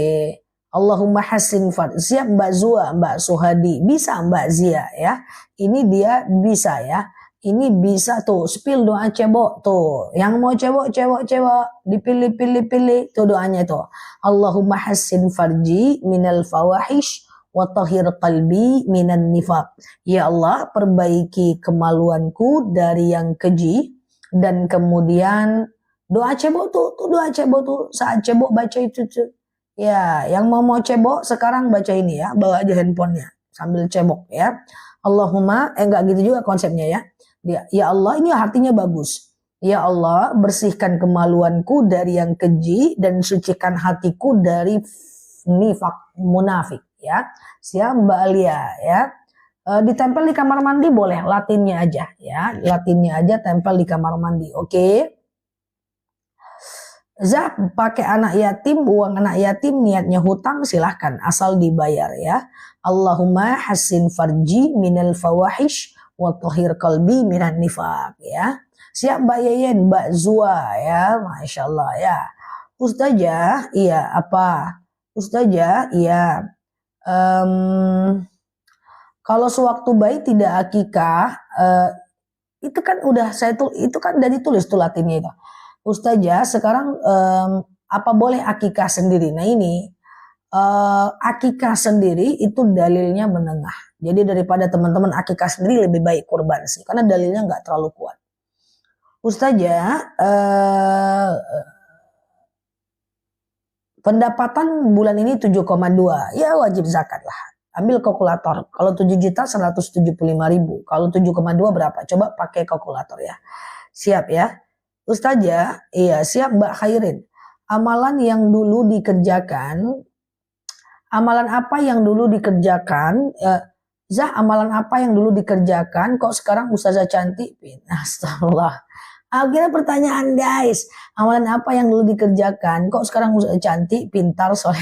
Allahumma hassin farji. Siap Mbak Zua, Mbak Suhadi. Bisa Mbak Zia ya. Ini dia bisa ya. Ini bisa tuh, spill doa cebok tuh. Yang mau cebok, dipilih. Tuh doanya tuh. Allahumma hassin farji minal fawahish wa tahhir qalbi minan nifaq. Ya Allah, perbaiki kemaluanku dari yang keji, dan kemudian doa cebok tuh doa cebok tuh. Saat cebok baca itu tuh. Ya, yang mau cebok sekarang baca ini ya, bawa aja handphonenya sambil cebok ya. Allahumma, enggak gitu juga konsepnya ya. Ya Allah, ini artinya bagus. Ya Allah, bersihkan kemaluanku dari yang keji dan sucikan hatiku dari nifak, munafik ya. Siap Mbak Alia ya. Ditempel di kamar mandi boleh, latinnya aja ya. Latinnya aja tempel di kamar mandi. Oke. Zah, pakai anak yatim, uang anak yatim niatnya hutang, silahkan asal dibayar ya. Allahumma hassin farji minal fawahish wa tahhir qalbi minan nifaq ya. Siap Mbak Yeyen, Mbak Zua ya, Masya Allah ya. Ustazah, iya apa? Ustazah, iya. Kalau sewaktu bayi tidak akikah, itu kan udah itu kan dari tulis tuh latinnya itu. Ustazah, sekarang apa boleh akikah sendiri? Nah ini akikah sendiri itu dalilnya menengah. Jadi daripada teman-teman akikah sendiri lebih baik kurban sih, karena dalilnya nggak terlalu kuat. Ustazah, pendapatan bulan ini 7,2, ya wajib zakat lah. Ambil kalkulator. Kalau 7.175.000, kalau 7,2 berapa? Coba pakai kalkulator ya. Siap ya. Ustazah, iya siap Mbak Khairin. Amalan yang dulu dikerjakan, amalan apa yang dulu dikerjakan? Zah, amalan apa yang dulu dikerjakan kok sekarang Ustazah cantik? Astagfirullah. Akhirnya pertanyaan guys, amalan apa yang dulu dikerjakan kok sekarang Ustazah cantik, pintar, soleh?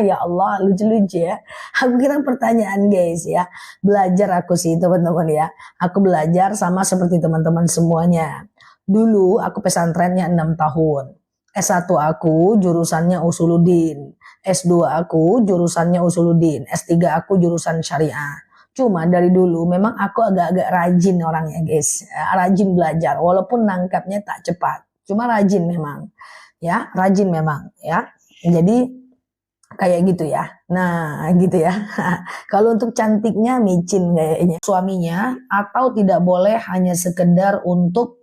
Ya Allah, lucu-lucu ya. Aku kira pertanyaan guys ya. Belajar aku sih teman-teman ya. Aku belajar sama seperti teman-teman semuanya. Dulu aku pesantrennya 6 tahun. S1 aku jurusannya Usuluddin. S2 aku jurusannya Usuluddin. S3 aku jurusan syariah. Cuma dari dulu memang aku agak-agak rajin orangnya guys. Rajin belajar walaupun nangkapnya tak cepat. Cuma rajin memang. Ya, rajin memang ya. Jadi kayak gitu ya. Nah, gitu ya. Kalau untuk cantiknya micin kayaknya suaminya, atau tidak boleh hanya sekedar untuk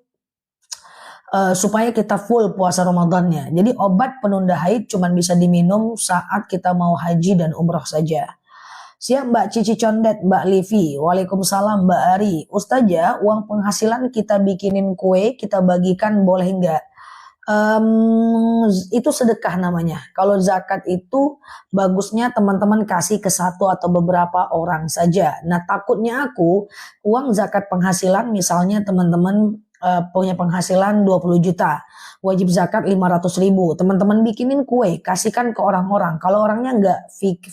supaya kita full puasa Ramadannya. Jadi obat penunda haid cuma bisa diminum saat kita mau haji dan umroh saja. Siap Mbak Cici Condet, Mbak Livi. Waalaikumsalam Mbak Ari. Ustazah, uang penghasilan kita bikinin kue, kita bagikan boleh enggak? Itu sedekah namanya. Kalau zakat itu bagusnya teman-teman kasih ke satu atau beberapa orang saja. Nah takutnya aku uang zakat penghasilan misalnya teman-teman punya penghasilan 20 juta, wajib zakat 500.000. Teman-teman bikinin kue, kasihkan ke orang-orang. Kalau orangnya nggak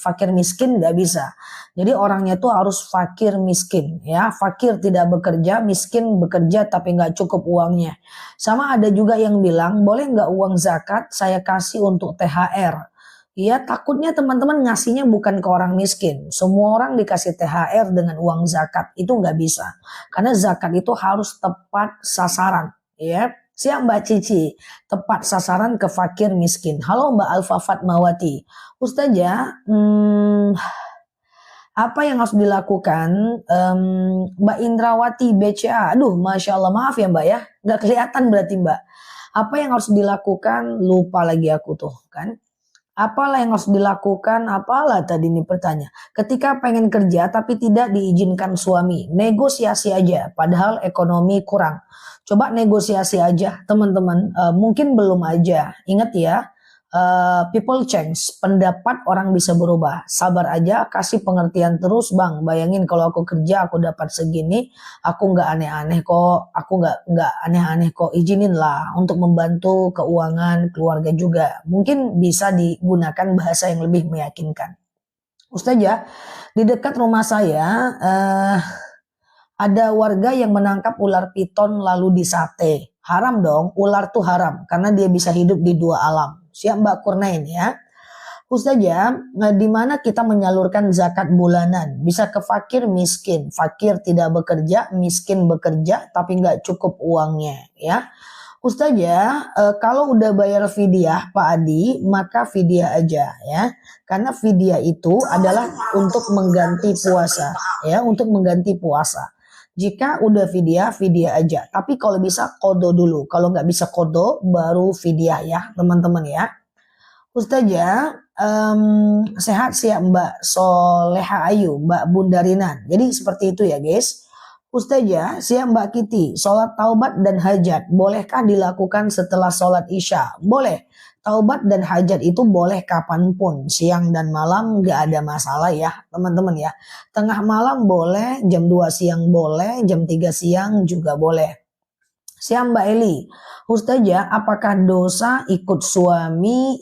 fakir miskin nggak bisa. Jadi orangnya tuh harus fakir miskin ya. Fakir tidak bekerja, miskin bekerja tapi nggak cukup uangnya. Sama ada juga yang bilang boleh nggak uang zakat saya kasih untuk THR. Ya takutnya teman-teman ngasihnya bukan ke orang miskin. Semua orang dikasih THR dengan uang zakat. Itu nggak bisa. Karena zakat itu harus tepat sasaran. Ya. Siap Mbak Cici. Tepat sasaran ke fakir miskin. Halo Mbak Alfa Fatmawati. Ustazah, apa yang harus dilakukan? Mbak Indrawati BCA. Aduh Masya Allah, maaf ya Mbak ya. Nggak kelihatan berarti Mbak. Apa yang harus dilakukan? Lupa lagi aku tuh kan. Apalah yang harus dilakukan? Apalah tadi ini bertanya. Ketika pengen kerja tapi tidak diizinkan suami, negosiasi aja. Padahal ekonomi kurang. Coba negosiasi aja, teman-teman. Mungkin belum aja. Ingat ya, people change. Pendapat orang bisa berubah. Sabar aja, kasih pengertian terus, bang. Bayangin kalau aku kerja, aku dapat segini, aku nggak aneh-aneh kok. Aku nggak aneh-aneh kok. Izinin lah untuk membantu keuangan keluarga juga. Mungkin bisa digunakan bahasa yang lebih meyakinkan. Ustazah, di dekat rumah saya ada warga yang menangkap ular piton lalu disate. Haram dong, ular tuh haram karena dia bisa hidup di dua alam. Siap Mbak Kurnain ya. Ustazah, di mana kita menyalurkan zakat bulanan? Bisa ke fakir miskin. Fakir tidak bekerja, miskin bekerja tapi nggak cukup uangnya ya. Ustazah, kalau udah bayar fidyah Pak Adi, maka fidyah aja ya. Karena fidyah itu adalah untuk mengganti puasa ya, untuk mengganti puasa. Jika udah fidyah, fidyah aja. Tapi kalau bisa kodo dulu. Kalau nggak bisa kodo, baru fidyah ya teman-teman ya. Ustazah, sehat sih ya Mbak Soleha Ayu, Mbak Bundarinan. Jadi seperti itu ya guys. Ustazah, siap Mbak Kiti, sholat taubat dan hajat, bolehkah dilakukan setelah sholat isya? Boleh. Taubat dan hajat itu boleh kapanpun, siang dan malam gak ada masalah ya teman-teman ya. Tengah malam boleh, jam 2 siang boleh, jam 3 siang juga boleh. Siap Mbak Eli, Ustazah, apakah dosa ikut suami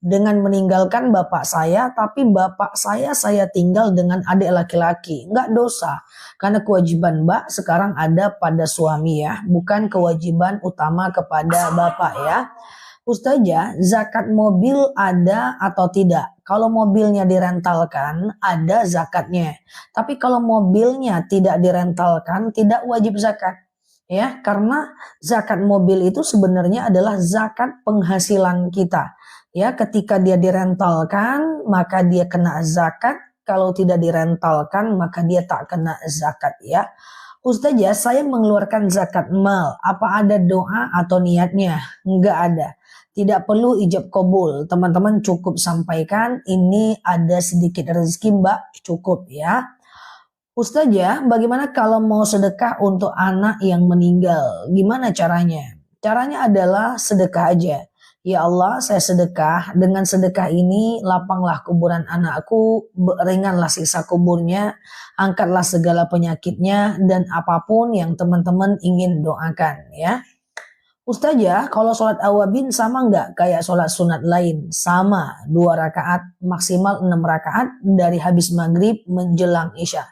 dengan meninggalkan bapak saya, tapi bapak saya tinggal dengan adik laki-laki? Enggak dosa, karena kewajiban Mbak sekarang ada pada suami ya, bukan kewajiban utama kepada bapak ya. Ustazah, zakat mobil ada atau tidak? Kalau mobilnya direntalkan, ada zakatnya. Tapi kalau mobilnya tidak direntalkan, tidak wajib zakat. Ya, karena zakat mobil itu sebenarnya adalah zakat penghasilan kita. Ya, ketika dia direntalkan, maka dia kena zakat. Kalau tidak direntalkan, maka dia tak kena zakat ya. Ustazah, saya mengeluarkan zakat mal. Apa ada doa atau niatnya? Enggak ada. Tidak perlu ijab kabul. Teman-teman cukup sampaikan, ini ada sedikit rezeki Mbak, cukup ya. Ustazah, bagaimana kalau mau sedekah untuk anak yang meninggal? Gimana caranya? Caranya adalah sedekah aja. Ya Allah, saya sedekah. Dengan sedekah ini, lapanglah kuburan anakku, ringanlah siksa kuburnya, angkatlah segala penyakitnya, dan apapun yang teman-teman ingin doakan ya. Ustazah, kalau sholat awabin sama nggak kayak sholat sunat lain? Sama, 2 rakaat, maksimal 6 rakaat dari habis maghrib menjelang isya.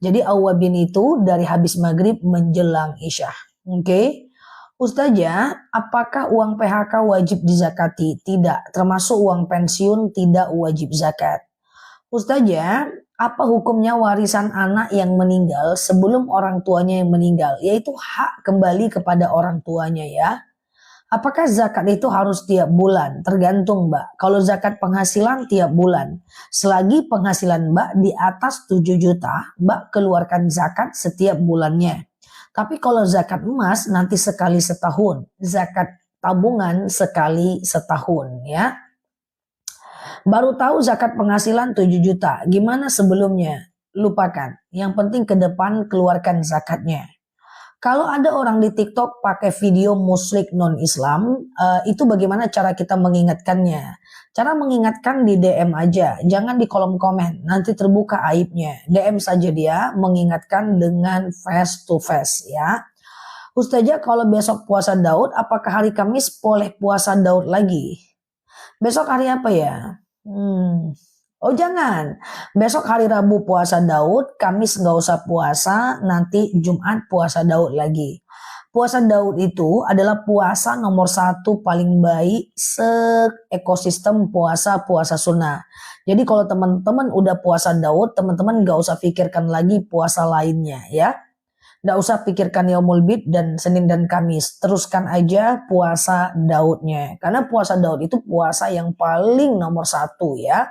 Jadi awabin itu dari habis maghrib menjelang isya. Oke. Ustazah, apakah uang PHK wajib dizakati? Tidak, termasuk uang pensiun tidak wajib zakat. Ustazah, apa hukumnya warisan anak yang meninggal sebelum orang tuanya yang meninggal? Yaitu hak kembali kepada orang tuanya ya. Apakah zakat itu harus tiap bulan? Tergantung Mbak. Kalau zakat penghasilan tiap bulan. Selagi penghasilan Mbak di atas 7 juta, Mbak keluarkan zakat setiap bulannya. Tapi kalau zakat emas nanti sekali setahun. Zakat tabungan sekali setahun ya. Baru tahu zakat penghasilan 7 juta. Gimana sebelumnya? Lupakan. Yang penting ke depan keluarkan zakatnya. Kalau ada orang di TikTok pakai video muslik non-Islam, itu bagaimana cara kita mengingatkannya? Cara mengingatkan di DM aja, jangan di kolom komen, nanti terbuka aibnya. DM saja dia, mengingatkan dengan face to face ya. Ustazah, kalau besok puasa Daud, apakah hari Kamis boleh puasa Daud lagi? Besok hari apa ya? Oh jangan, besok hari Rabu puasa Daud, Kamis nggak usah puasa, nanti Jumat puasa Daud lagi. Puasa Daud itu adalah puasa nomor 1 paling baik se-ekosistem puasa sunnah. Jadi kalau teman-teman udah puasa Daud, teman-teman nggak usah pikirkan lagi puasa lainnya ya. Nggak usah pikirkan Yaumul Bid dan Senin dan Kamis. Teruskan aja puasa Daudnya. Karena puasa Daud itu puasa yang paling nomor 1 ya.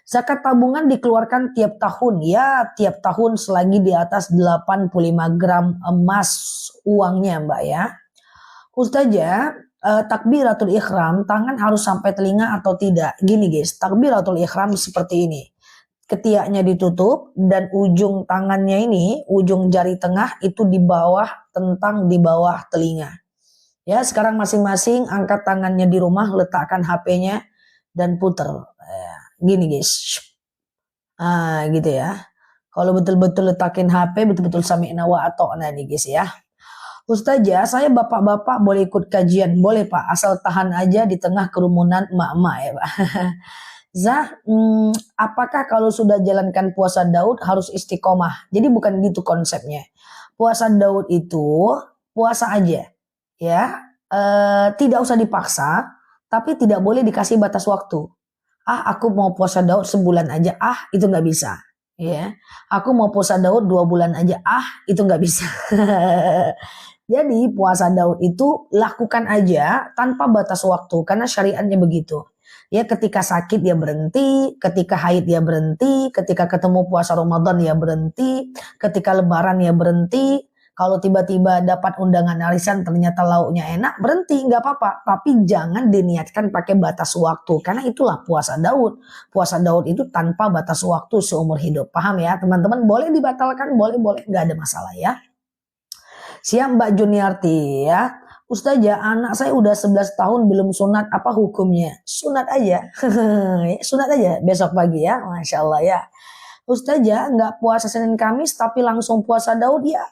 Zakat tabungan dikeluarkan tiap tahun ya, tiap tahun selagi di atas 85 gram emas uangnya Mbak ya. Ustazah, takbiratul ihram, tangan harus sampai telinga atau tidak? Gini guys, takbiratul ihram seperti ini. Ketiaknya ditutup dan ujung tangannya ini, ujung jari tengah itu di bawah, tentang di bawah telinga. Ya, sekarang masing-masing angkat tangannya di rumah, letakkan HP-nya dan puter. Gini guys. Gitu ya. Kalau betul-betul letakin HP, betul-betul sami'na wa ata'na nih guys ya. Ustazah, saya bapak-bapak boleh ikut kajian? Boleh Pak, asal tahan aja di tengah kerumunan emak-emak ya Pak. Zah, apakah kalau sudah jalankan puasa Daud harus istiqomah? Jadi bukan gitu konsepnya. Puasa Daud itu puasa aja, ya, tidak usah dipaksa, tapi tidak boleh dikasih batas waktu. Aku mau puasa Daud sebulan aja, itu nggak bisa. Ya, aku mau puasa Daud 2 bulan aja, itu nggak bisa. Jadi puasa Daud itu lakukan aja tanpa batas waktu karena syariatnya begitu. Ya, ketika sakit dia berhenti, ketika haid dia berhenti, ketika ketemu puasa Ramadan dia berhenti, ketika lebaran dia berhenti. Kalau tiba-tiba dapat undangan arisan ternyata lauknya enak, berhenti, nggak apa-apa. Tapi jangan diniatkan pakai batas waktu karena itulah puasa Daud. Puasa Daud itu tanpa batas waktu seumur hidup. Paham ya teman-teman? Boleh dibatalkan, boleh, nggak ada masalah ya. Siap Mbak Juniarti ya. Ustazah, anak saya udah 11 tahun belum sunat, apa hukumnya? Sunat aja. Sunat aja besok pagi ya. Masya Allah ya. Ustazah, nggak puasa Senin Kamis tapi langsung puasa Daud ya.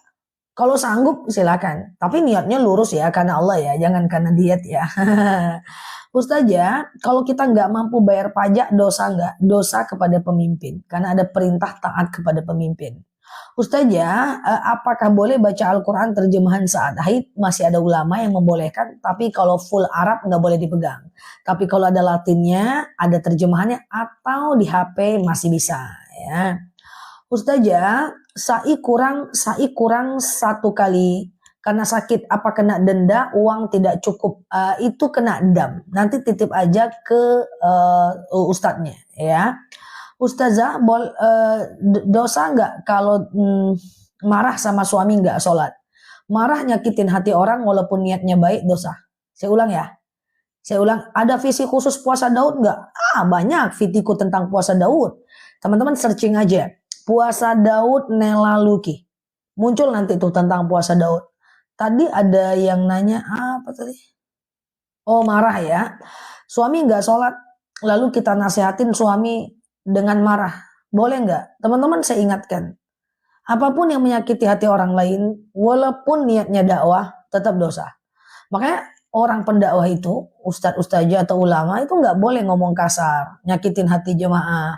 Kalau sanggup silakan. Tapi niatnya lurus ya karena Allah ya. Jangan karena diet ya. Ustazah, kalau kita nggak mampu bayar pajak dosa nggak? Dosa kepada pemimpin. Karena ada perintah taat kepada pemimpin. Ustazah, apakah boleh baca Al-Quran terjemahan saat haid? Masih ada ulama yang membolehkan, tapi kalau full Arab nggak boleh dipegang. Tapi kalau ada Latinnya, ada terjemahannya, atau di HP masih bisa. Ya. Ustazah, sai kurang 1 kali karena sakit, apa kena denda? Uang tidak cukup, itu kena dam. Nanti titip aja ke ustadznya, ya. Ustazah, dosa nggak kalau marah sama suami nggak sholat? Marah nyakitin hati orang walaupun niatnya baik, dosa. Saya ulang ya. Ada visi khusus puasa Daud nggak? Banyak vitiku tentang puasa Daud. Teman-teman searching aja. Puasa Daud Nela Luki. Muncul nanti tuh tentang puasa Daud. Tadi ada yang nanya, apa tadi? Oh, marah ya. Suami nggak sholat, lalu kita nasihatin suami dengan marah, boleh nggak? Teman-teman saya ingatkan, apapun yang menyakiti hati orang lain, walaupun niatnya dakwah, tetap dosa. Makanya orang pendakwah itu, ustadz-ustazah atau ulama itu nggak boleh ngomong kasar, nyakitin hati jemaah,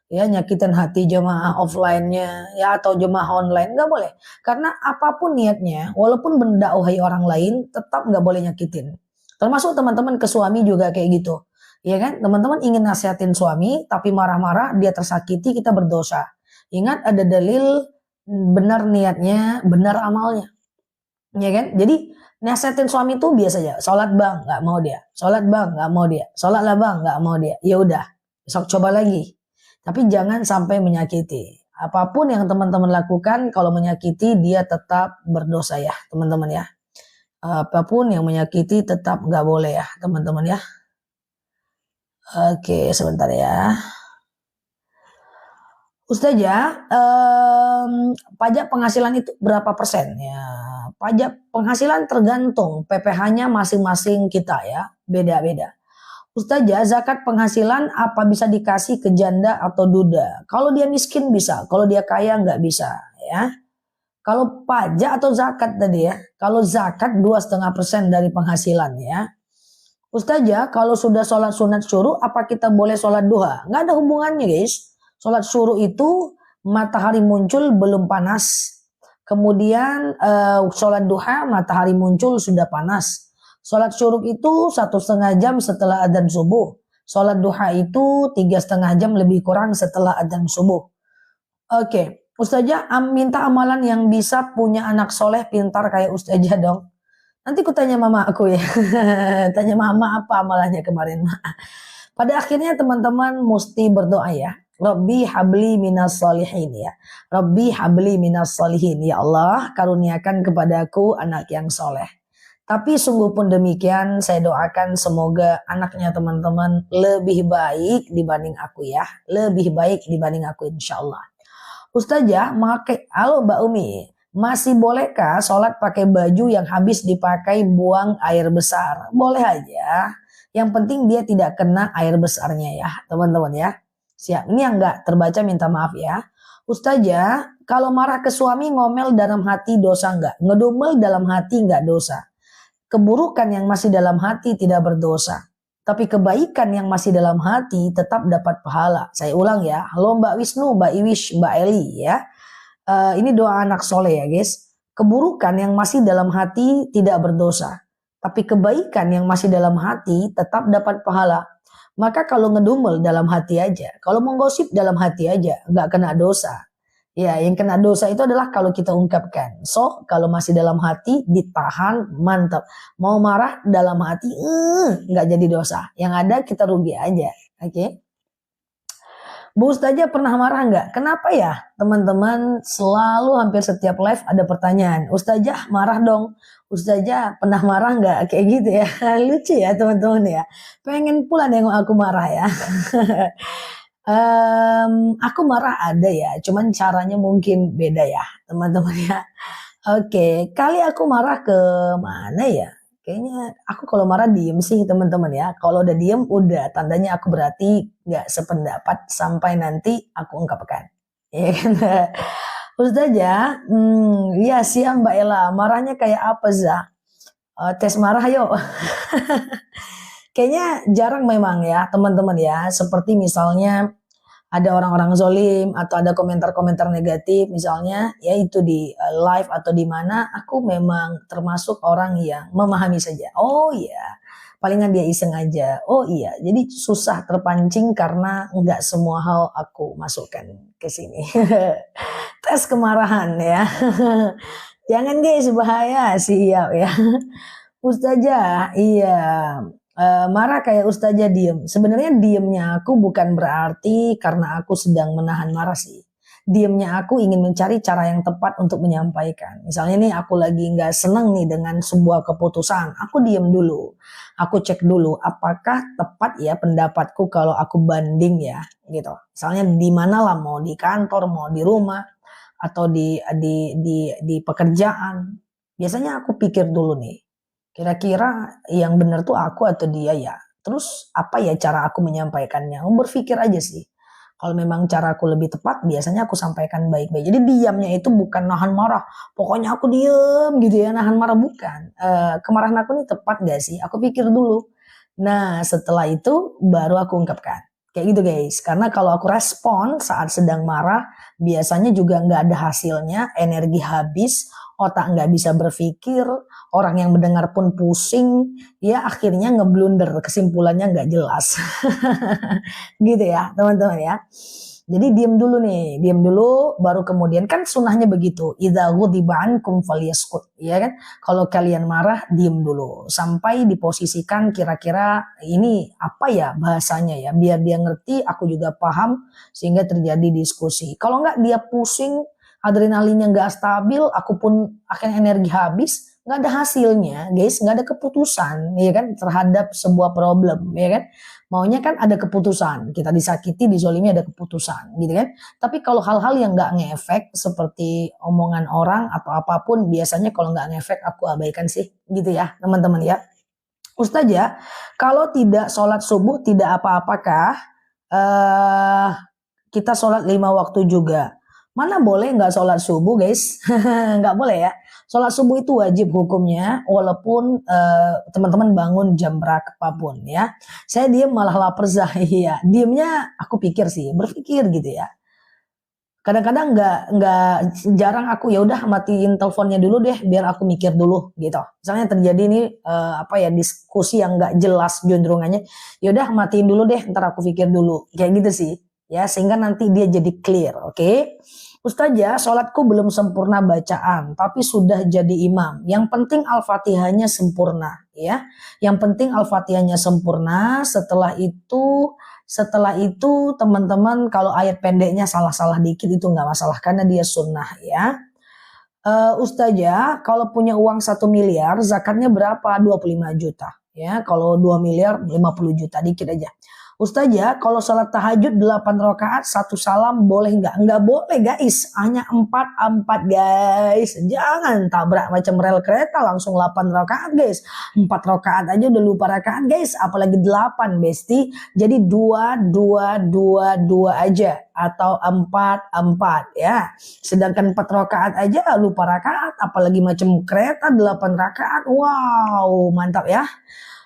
ya nyakitin hati jemaah offline-nya, ya atau jemaah online, nggak boleh. Karena apapun niatnya, walaupun mendakwahi orang lain, tetap nggak boleh nyakitin. Termasuk teman-teman ke suami juga kayak gitu. Ya kan, teman-teman ingin nasihatin suami tapi marah-marah, dia tersakiti, kita berdosa. Ingat ada dalil, benar niatnya, benar amalnya. Ya kan? Jadi nasihatin suami itu biasa aja. Sholat bang, nggak mau dia. Sholat bang, nggak mau dia. Sholat lah bang, nggak mau dia. Ya udah, besok coba lagi. Tapi jangan sampai menyakiti. Apapun yang teman-teman lakukan, kalau menyakiti dia tetap berdosa ya, teman-teman ya. Apapun yang menyakiti tetap nggak boleh ya, teman-teman ya. Oke, sebentar ya. Ustazah, pajak penghasilan itu berapa persen? Ya, pajak penghasilan tergantung PPh-nya masing-masing kita ya, beda-beda. Ustazah, zakat penghasilan apa bisa dikasih ke janda atau duda? Kalau dia miskin bisa, kalau dia kaya nggak bisa ya. Kalau pajak atau zakat tadi ya, kalau zakat 2,5% dari penghasilan ya. Ustazah, kalau sudah sholat sunat syuruk, apa kita boleh sholat duha? Nggak ada hubungannya guys. Sholat syuruk itu matahari muncul belum panas. Kemudian sholat duha matahari muncul sudah panas. Sholat syuruk itu 1,5 jam setelah adzan subuh. Sholat duha itu 3,5 jam lebih kurang setelah adzan subuh. Oke, Ustazah minta amalan yang bisa punya anak soleh pintar kayak Ustazah dong. Nanti ku tanya mama aku ya. Tanya mama apa amalannya kemarin. Pada akhirnya teman-teman mesti berdoa ya. Rabbi habli minas solihin ya. Rabbi habli minas solihin. Ya Allah karuniakan kepadaku anak yang soleh. Tapi sungguh pun demikian, saya doakan semoga anaknya teman-teman lebih baik dibanding aku ya. Lebih baik dibanding aku insya Allah. Ustazah, halo Mbak Umi, masih bolehkah sholat pakai baju yang habis dipakai buang air besar? Boleh aja. Yang penting dia tidak kena air besarnya ya, teman-teman ya. Siap. Ini yang enggak terbaca minta maaf ya. Ustazah, kalau marah ke suami ngomel dalam hati dosa enggak? Ngedumel dalam hati enggak dosa? Keburukan yang masih dalam hati tidak berdosa. Tapi kebaikan yang masih dalam hati tetap dapat pahala. Saya ulang ya. Halo Mbak Wisnu, Mbak Iwish, Mbak Eli ya. Ini doa anak soleh ya guys. Keburukan yang masih dalam hati tidak berdosa. Tapi kebaikan yang masih dalam hati tetap dapat pahala. Maka kalau ngedumel dalam hati aja. Kalau menggosip dalam hati aja. Nggak kena dosa. Ya, yang kena dosa itu adalah kalau kita ungkapkan. So, kalau masih dalam hati, ditahan, mantap. Mau marah dalam hati, nggak jadi dosa. Yang ada kita rugi aja. Oke? Bu Ustazah pernah marah nggak? Kenapa ya? Teman-teman selalu hampir setiap live ada pertanyaan. Ustazah marah dong. Ustazah pernah marah nggak? Kayak gitu ya. Lucu ya teman-teman ya. Pengen pula nengok aku marah ya. Aku marah ada ya, cuman caranya mungkin beda ya, teman-teman ya. Oke, kali aku marah ke mana ya? Kayaknya aku kalau marah diem sih teman-teman ya. Kalau udah diem udah tandanya aku berarti nggak sependapat sampai nanti aku ungkapkan. Ya kan? Ustazah, ya siang Mbak Ella, marahnya kayak apa Zah? Tes marah yuk. Kayaknya jarang memang ya teman-teman ya. Seperti misalnya ada orang-orang zolim atau ada komentar-komentar negatif misalnya ya itu di live atau di mana aku memang termasuk orang yang memahami saja. Oh iya, palingan dia iseng aja. Oh iya, jadi susah terpancing karena nggak semua hal aku masukkan ke sini. Tes kemarahan ya. Jangan guys, bahaya siap ya. Ustazah, iya. Marah kayak Ustazah diem. Sebenarnya diemnya aku bukan berarti karena aku sedang menahan marah sih. Diemnya aku ingin mencari cara yang tepat untuk menyampaikan. Misalnya nih aku lagi nggak seneng nih dengan sebuah keputusan. Aku diem dulu. Aku cek dulu apakah tepat ya pendapatku kalau aku banding ya gitu. Misalnya di mana lah, mau di kantor, mau di rumah atau di pekerjaan. Biasanya aku pikir dulu nih. Kira-kira yang benar tuh aku atau dia ya. Terus apa ya cara aku menyampaikannya? Berpikir aja sih. Kalau memang cara aku lebih tepat, biasanya aku sampaikan baik-baik. Jadi diamnya itu bukan nahan marah. Pokoknya aku diem gitu ya, nahan marah bukan. Kemarahan aku ini tepat gak sih? Aku pikir dulu. Nah setelah itu baru aku ungkapkan. Kayak gitu guys. Karena kalau aku respon saat sedang marah, biasanya juga nggak ada hasilnya, energi habis, otak nggak bisa berpikir, orang yang mendengar pun pusing, ya akhirnya ngeblunder, kesimpulannya nggak jelas. Gitu ya teman-teman ya. Jadi diam dulu nih, diam dulu baru kemudian kan sunnahnya begitu. Idza ghadiba ankum falyaskut, ya kan? Kalau kalian marah diam dulu sampai diposisikan kira-kira ini apa ya bahasanya ya, biar dia ngerti, aku juga paham sehingga terjadi diskusi. Kalau enggak dia pusing, adrenalinnya nggak stabil, aku pun akhirnya energi habis, nggak ada hasilnya, guys, nggak ada keputusan, ya kan, terhadap sebuah problem, ya kan. Maunya kan ada keputusan, kita disakiti, dizolimi ada keputusan, gitu kan. Tapi kalau hal-hal yang nggak ngefek seperti omongan orang atau apapun, biasanya kalau nggak ngefek aku abaikan sih, gitu ya, teman-teman ya. Ustazah, kalau tidak sholat subuh tidak apa-apakah? Kita sholat 5 waktu juga. Mana boleh nggak sholat subuh guys? Nggak boleh ya. Sholat subuh itu wajib hukumnya walaupun teman-teman bangun jam berapapun ya. Saya diem malah lapar iya. Diemnya aku pikir sih, berpikir gitu ya. Kadang-kadang nggak jarang aku ya udah matiin teleponnya dulu deh biar aku mikir dulu gitu. Misalnya terjadi nih apa ya diskusi yang nggak jelas juntrungannya, ya udah matiin dulu deh ntar aku pikir dulu kayak gitu sih ya sehingga nanti dia jadi clear, oke? Ustazah, sholatku belum sempurna bacaan, tapi sudah jadi imam. Yang penting Al-Fatihahnya sempurna, ya. Yang penting Al-Fatihahnya sempurna. Setelah itu teman-teman kalau ayat pendeknya salah-salah dikit itu nggak masalah karena dia sunnah, ya. Ustazah, kalau punya uang 1 miliar, zakatnya berapa? 25 juta. Ya, kalau 2 miliar 50 juta, dikit aja. Ustazah, kalau sholat tahajud 8 rakaat, 1 salam boleh nggak? Nggak boleh guys, hanya 4 guys. Jangan tabrak macam rel kereta langsung 8 rakaat guys. 4 rakaat aja udah lupa rakaat guys, apalagi 8 besti. Jadi 2 aja atau 4 ya. Sedangkan 4 rakaat aja lupa rakaat, apalagi macam kereta 8 rakaat. Wow, mantap ya.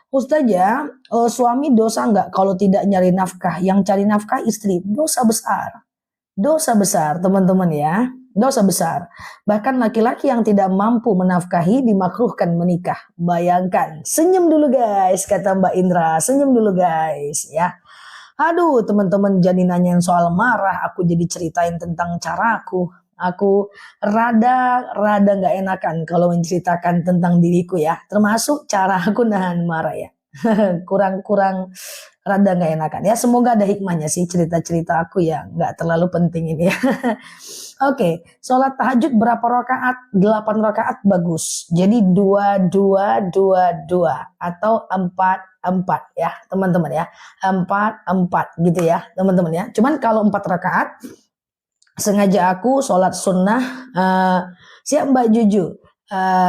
Ustazah, suami dosa nggak kalau tidak nyari nafkah? Yang cari nafkah istri, dosa besar. Dosa besar teman-teman ya, dosa besar. Bahkan laki-laki yang tidak mampu menafkahi dimakruhkan menikah. Bayangkan, senyum dulu guys, kata Mbak Indra, senyum dulu guys ya. Aduh teman-teman, jadi nanyain soal marah, aku jadi ceritain tentang caraku. Aku rada nggak enakan kalau menceritakan tentang diriku ya, termasuk cara aku nahan marah ya. Kurang rada nggak enakan ya. Semoga ada hikmahnya sih cerita-cerita aku ya, nggak terlalu penting ini ya. Oke, sholat tahajud berapa rakaat? 8 rakaat bagus. Jadi 2 atau 4 ya teman-teman ya. 4 gitu ya teman-teman ya. Cuman kalau 4 rakaat sengaja aku sholat sunnah, siap Mbak Juju,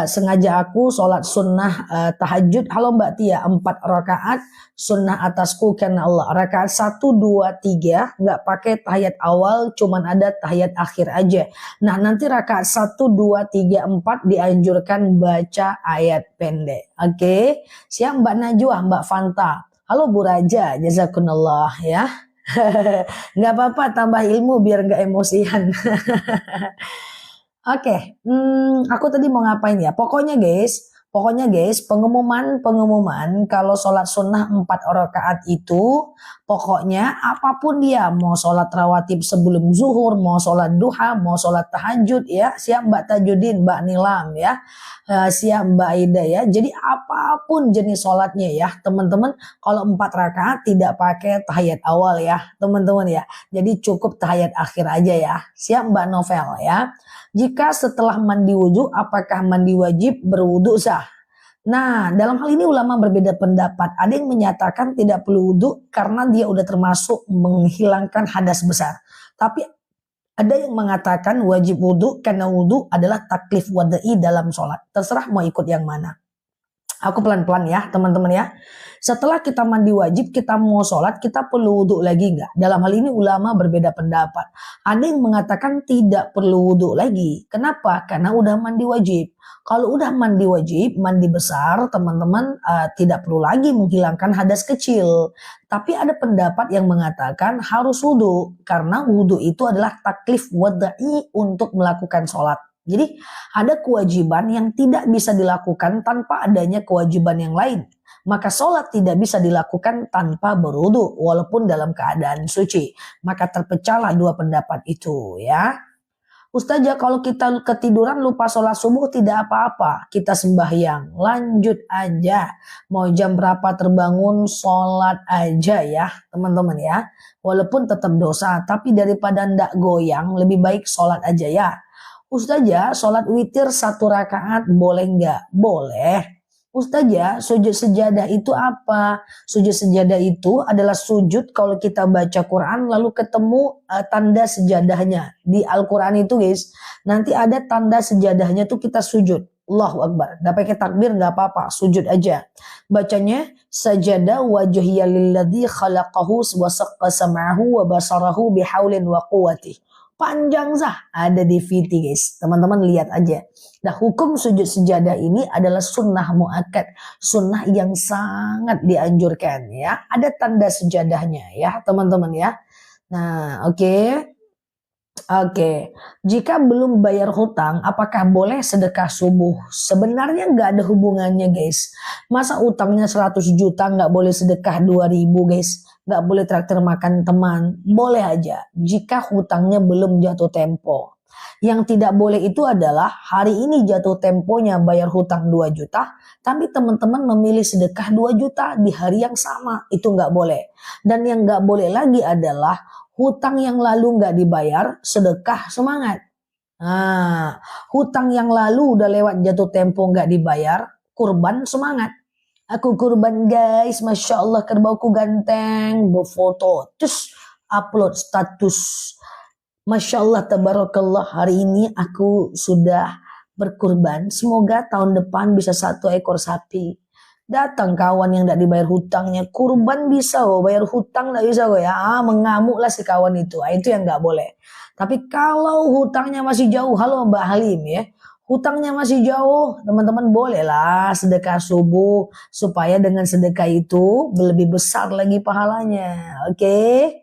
sengaja aku sholat sunnah tahajud. Halo Mbak Tia, 4 rakaat sunnah atasku karena Allah. Rakaat 1, 2, 3 nggak pakai tahiyat awal, cuman ada tahiyat akhir aja. Nah nanti rakaat 1, 2, 3, 4 dianjurkan baca ayat pendek. Oke, siap Mbak Najwa, Mbak Fanta. Halo Bu Raja, jazakunallah ya. Nggak apa-apa, tambah ilmu biar nggak emosian. Oke, aku tadi mau ngapain ya? Pokoknya guys, pengumuman kalau sholat sunnah 4 rakaat itu, pokoknya apapun dia, mau sholat rawatib sebelum zuhur, mau sholat duha, mau sholat tahajud ya, siap Mbak Tajudin, Mbak Nilam ya, siap Mbak Aida ya. Jadi apapun jenis sholatnya ya, teman-teman, kalau 4 rakaat tidak pakai tahiyat awal ya, teman-teman ya. Jadi cukup tahiyat akhir aja ya. Siap Mbak Novel ya. Jika setelah mandi wudhu, apakah mandi wajib berwudhu sah? Nah, dalam hal ini ulama berbeda pendapat. Ada yang menyatakan tidak perlu wudhu karena dia udah termasuk menghilangkan hadas besar. Tapi ada yang mengatakan wajib wudhu karena wudhu adalah taklif wada'i dalam sholat. Terserah mau ikut yang mana. Aku pelan-pelan ya teman-teman ya. Setelah kita mandi wajib, kita mau sholat, kita perlu wudhu lagi nggak? Dalam hal ini ulama berbeda pendapat. Ada yang mengatakan tidak perlu wudhu lagi. Kenapa? Karena udah mandi wajib. Kalau udah mandi wajib, mandi besar, teman-teman tidak perlu lagi menghilangkan hadas kecil. Tapi ada pendapat yang mengatakan harus wudhu. Karena wudhu itu adalah taklif wada'i untuk melakukan sholat. Jadi ada kewajiban yang tidak bisa dilakukan tanpa adanya kewajiban yang lain. Maka sholat tidak bisa dilakukan tanpa berwudu walaupun dalam keadaan suci. Maka terpecahlah 2 pendapat itu ya. Ustazah, kalau kita ketiduran lupa sholat subuh tidak apa-apa. Kita sembahyang, lanjut aja. Mau jam berapa terbangun, sholat aja ya teman-teman ya. Walaupun tetap dosa, tapi daripada ndak goyang lebih baik sholat aja ya. Ustazah, sholat witir 1 rakaat boleh nggak? Boleh. Ustazah, sujud sejadah itu apa? Sujud sejadah itu adalah sujud kalau kita baca Quran lalu ketemu tanda sejadahnya. Di Al-Quran itu guys, nanti ada tanda sejadahnya tuh kita sujud. Allahu Akbar. Gak pakai takbir gak apa-apa, sujud aja. Bacanya sajada wajhiya lilladzi khalaqahu wa saqqa sam'ahu wa basarahu bihaulin wa quwwati. Panjang sah, ada di VT guys, teman-teman lihat aja. Nah, hukum sujud sejadah ini adalah sunnah muakkad, sunnah yang sangat dianjurkan ya. Ada tanda sejadahnya ya teman-teman ya. Nah oke. Jika belum bayar hutang, apakah boleh sedekah subuh? Sebenarnya nggak ada hubungannya guys. Masa utangnya 100 juta nggak boleh sedekah 2.000 guys? Nggak boleh traktir makan teman? Boleh aja jika hutangnya belum jatuh tempo. Yang tidak boleh itu adalah hari ini jatuh temponya bayar hutang 2 juta, tapi teman-teman memilih sedekah 2 juta di hari yang sama. Itu nggak boleh. Dan yang nggak boleh lagi adalah hutang yang lalu nggak dibayar, sedekah semangat. Nah, hutang yang lalu udah lewat jatuh tempo nggak dibayar, kurban semangat. Aku kurban guys, Masya Allah kerbauku ganteng, berfoto, terus upload status. Masya Allah, tabarakallah, hari ini aku sudah berkurban. Semoga tahun depan bisa 1 ekor sapi. Datang kawan yang tidak dibayar hutangnya, kurban bisa oh, bayar hutang tidak bisa oh ya. Mengamuklah si kawan itu. Itu yang nggak boleh. Tapi kalau hutangnya masih jauh, halo Mbak Halim ya. Hutangnya masih jauh, teman-teman bolehlah sedekah subuh supaya dengan sedekah itu lebih besar lagi pahalanya. Oke.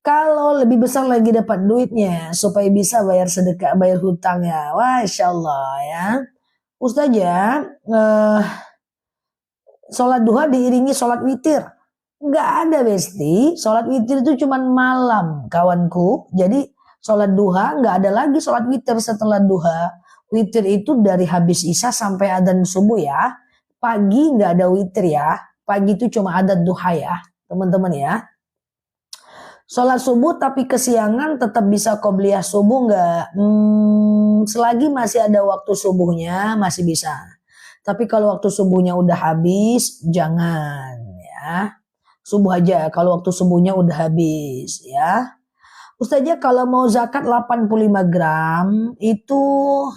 Kalau lebih besar lagi dapat duitnya supaya bisa bayar sedekah, bayar hutangnya. Wah, Masya Allah ya. Ustazah, sholat duha diiringi sholat witir. Nggak ada besti, sholat witir itu cuma malam kawanku. Jadi sholat duha nggak ada lagi sholat witir setelah duha. Witir itu dari habis isya sampai adzan subuh ya. Pagi nggak ada witir ya. Pagi itu cuma ada duha ya, teman-teman ya. Sholat subuh tapi kesiangan tetap bisa qobliyah subuh nggak? Selagi masih ada waktu subuhnya masih bisa. Tapi kalau waktu subuhnya udah habis jangan ya. Subuh aja kalau waktu subuhnya udah habis ya. Ustazah kalau mau zakat 85 gram itu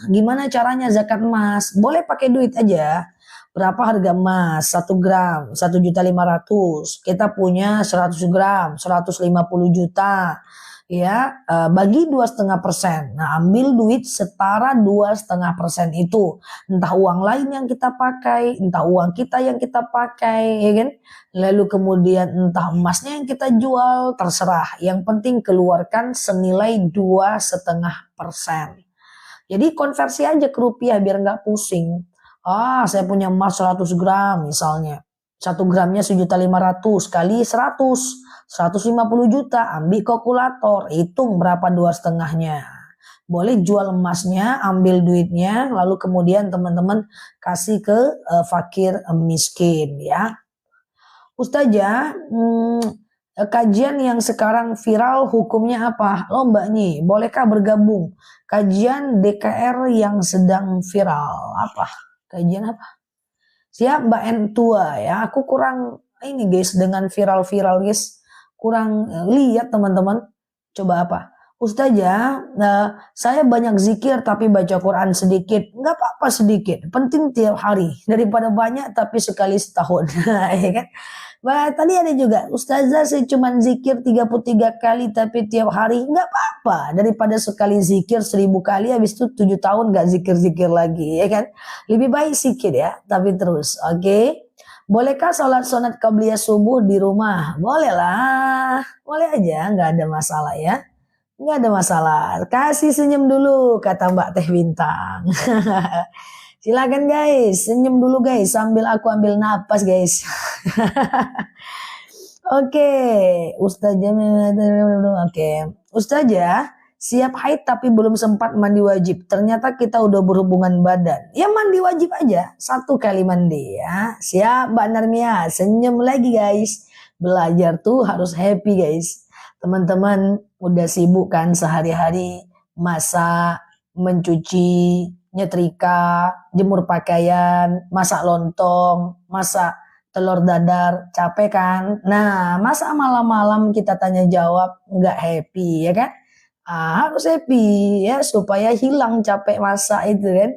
gimana caranya zakat emas? Boleh pakai duit aja. Berapa harga emas? 1 gram, 1.500.000. Kita punya 100 gram, 150 juta. Ya, bagi 2,5%. Nah, ambil duit setara 2,5% itu. Entah uang lain yang kita pakai, entah uang kita yang kita pakai, ya kan? Lalu kemudian entah emasnya yang kita jual, terserah. Yang penting keluarkan senilai 2,5%. Jadi konversi aja ke rupiah biar nggak pusing. Saya punya emas 100 gram misalnya. 1 gramnya 1.500.000 kali 100. 150 juta. Ambil kalkulator. Hitung berapa 2,5-nya. Boleh jual emasnya, ambil duitnya. Lalu kemudian teman-teman kasih ke fakir miskin ya. Ustazah, kajian yang sekarang viral hukumnya apa? Loh Mbak Nyi, bolehkah bergabung? Kajian DKR yang sedang viral. Apa? Kajian apa? Siap Mbak N tua ya. Aku kurang ini guys dengan viral-viral guys. Kurang lihat teman-teman. Coba apa? Ustazah, saya banyak zikir tapi baca Quran sedikit. Nggak apa-apa sedikit. Penting tiap hari. Daripada banyak tapi sekali setahun. Ya kan? Bah, tadi ada juga, Ustazah saya cuma zikir 33 kali tapi tiap hari. Nggak apa-apa. Daripada sekali zikir 1.000 kali habis itu 7 tahun nggak zikir-zikir lagi. Ya kan? Lebih baik zikir ya. Tapi terus. Oke. Bolehkah sholat sunat qabliyah subuh di rumah? Boleh lah. Boleh aja. Nggak ada masalah ya. Nggak ada masalah. Kasih senyum dulu kata Mbak Teh Bintang. Silakan guys, senyum dulu guys sambil aku ambil napas guys. Oke, Ustazah. Oke, Ustazah siap haid tapi belum sempat mandi wajib. Ternyata kita udah berhubungan badan. Ya mandi wajib aja, 1 kali mandi ya. Siap Mbak Narmia, senyum lagi guys. Belajar tuh harus happy guys. Teman-teman udah sibuk kan sehari-hari masak, mencuci, nyetrika, jemur pakaian, masak lontong, masak telur dadar, capek kan? Nah, masa malam-malam kita tanya jawab nggak happy ya kan? Harus happy ya supaya hilang capek masak itu kan.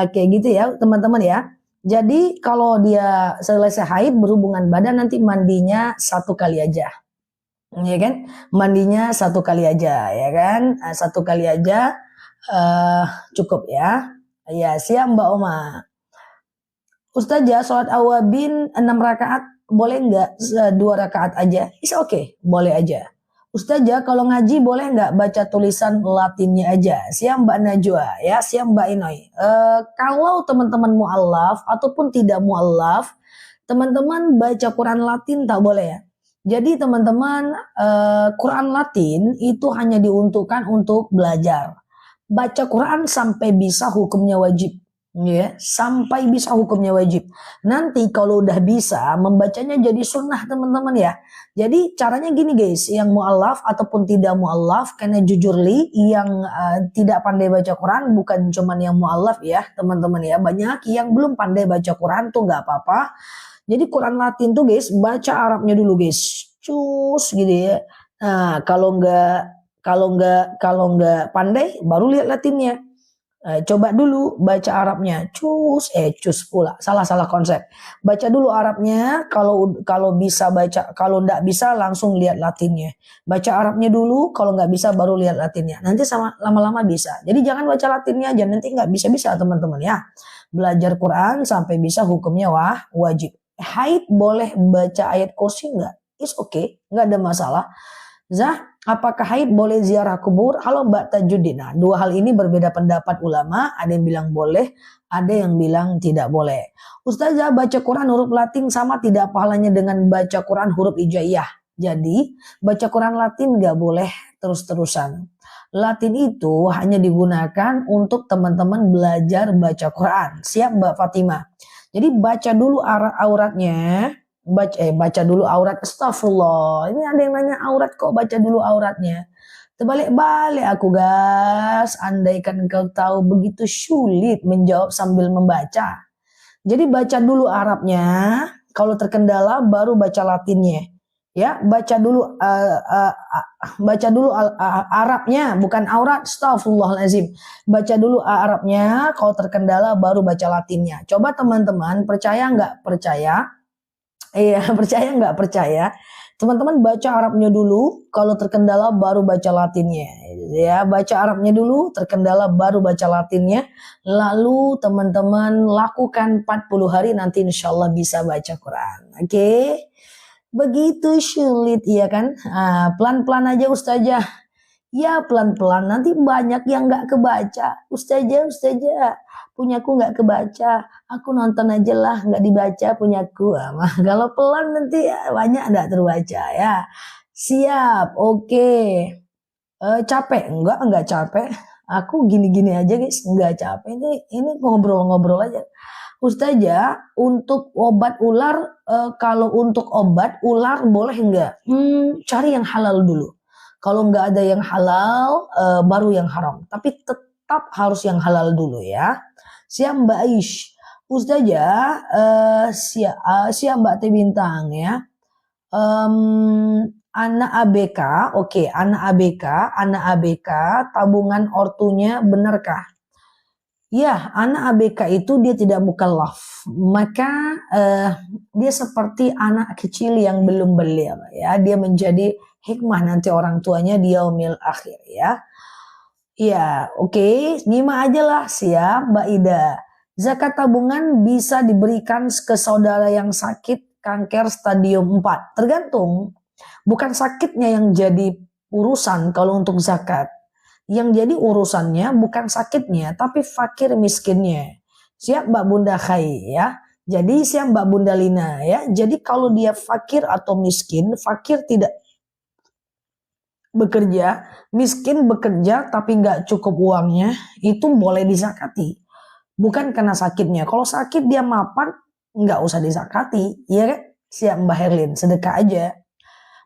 Oke gitu ya teman-teman ya. Jadi kalau dia selesai haid berhubungan badan nanti mandinya 1 kali aja. Ya kan? Mandinya 1 kali aja ya kan? 1 kali aja cukup ya. Ya siap Mbak Oma. Ustazah sholat awabin 6 rakaat boleh nggak 2 rakaat aja? Is okay, boleh aja. Ustazah kalau ngaji boleh nggak baca tulisan Latinnya aja? Siap Mbak Najwa ya, siap Mbak Inoy. Kalau teman-teman mu'allaf ataupun tidak mu'allaf, teman-teman baca Quran Latin tak boleh ya. Jadi teman-teman Quran Latin itu hanya diuntukkan untuk belajar. Baca Quran sampai bisa hukumnya wajib. ya, sampai bisa hukumnya wajib. Nanti kalau udah bisa membacanya jadi sunnah teman-teman ya. Jadi caranya gini guys, yang mu'allaf ataupun tidak mu'allaf, karena jujur li yang tidak pandai baca Quran bukan cuman yang mu'allaf ya teman-teman ya, banyak yang belum pandai baca Quran tuh nggak apa-apa. Jadi Quran Latin tuh guys, baca Arabnya dulu guys, cus gitu ya. Nah kalau nggak pandai baru lihat Latinnya. Coba dulu baca Arabnya, cus pula, salah konsep. Baca dulu Arabnya, kalau kalau bisa baca, kalau nggak bisa langsung lihat Latinnya. Baca Arabnya dulu, kalau nggak bisa baru lihat Latinnya. Nanti sama lama-lama bisa. Jadi jangan baca Latinnya aja, nanti nggak bisa teman-teman ya. Belajar Quran sampai bisa hukumnya wajib. Haid boleh baca ayat kursi nggak? It's okay, nggak ada masalah. Zah, apakah haid boleh ziarah kubur? Halo Mbak Tajuddin. Nah, dua hal ini berbeda pendapat ulama. Ada yang bilang boleh, ada yang bilang tidak boleh. Ustazah, baca Quran huruf Latin sama tidak pahalanya dengan baca Quran huruf hijaiyah? Jadi, baca Quran Latin nggak boleh terus-terusan. Latin itu hanya digunakan untuk teman-teman belajar baca Quran. Siap Mbak Fatimah? Jadi baca dulu auratnya. Baca dulu aurat, astagfirullah, ini ada yang nanya aurat kok baca dulu auratnya. Terbalik-balik aku gas, andaikan kau tahu begitu sulit menjawab sambil membaca. Jadi baca dulu Arabnya, kalau terkendala baru baca Latinnya. Ya, baca dulu Arabnya, bukan aurat, astagfirullahalazim. Baca dulu Arabnya, kalau terkendala baru baca Latinnya. Coba teman-teman, percaya nggak percaya? Iya, percaya nggak percaya, teman-teman baca Arabnya dulu, kalau terkendala baru baca Latinnya. Ya, baca Arabnya dulu, terkendala baru baca Latinnya. Lalu teman-teman lakukan 40 hari, nanti insya Allah bisa baca Quran. Oke, begitu sulit ya kan? Pelan-pelan aja Ustazah. Ya pelan-pelan, nanti banyak yang nggak kebaca. Ustazah, punyaku nggak kebaca. Aku nonton aja lah, nggak dibaca punyaku. Kalau pelan nanti ya, banyak nggak terbaca ya. Siap, oke. Capek? Enggak capek. Aku gini-gini aja guys, nggak capek. Ini ngobrol-ngobrol aja. Ustazah, untuk obat ular, kalau untuk obat ular boleh nggak? Cari yang halal dulu. Kalau nggak ada yang halal, baru yang haram. Tapi tetap harus yang halal dulu ya. Siap Mbak Aish. Ustazah, siap Mbak T Bintang ya. Anak ABK, oke, anak ABK, tabungan ortunya benarkah? Ya, anak ABK itu dia tidak mukallaf, maka dia seperti anak kecil yang belum balik ya, dia menjadi hikmah nanti orang tuanya di yaumil akhir ya. Iya, oke, nyimak aja lah, siap Mbak Ida. Zakat tabungan bisa diberikan ke saudara yang sakit kanker stadium 4. Tergantung, bukan sakitnya yang jadi urusan kalau untuk zakat. Yang jadi urusannya bukan sakitnya, tapi fakir miskinnya. Siap Mbak Bunda Khai ya. Jadi siap Mbak Bunda Lina ya. Jadi kalau dia fakir atau miskin, fakir tidak bekerja, miskin bekerja tapi nggak cukup uangnya, itu boleh disakati. Bukan karena sakitnya. Kalau sakit dia mapan, nggak usah disakati. Iya kan? Siap Mbak Herlin, sedekah aja.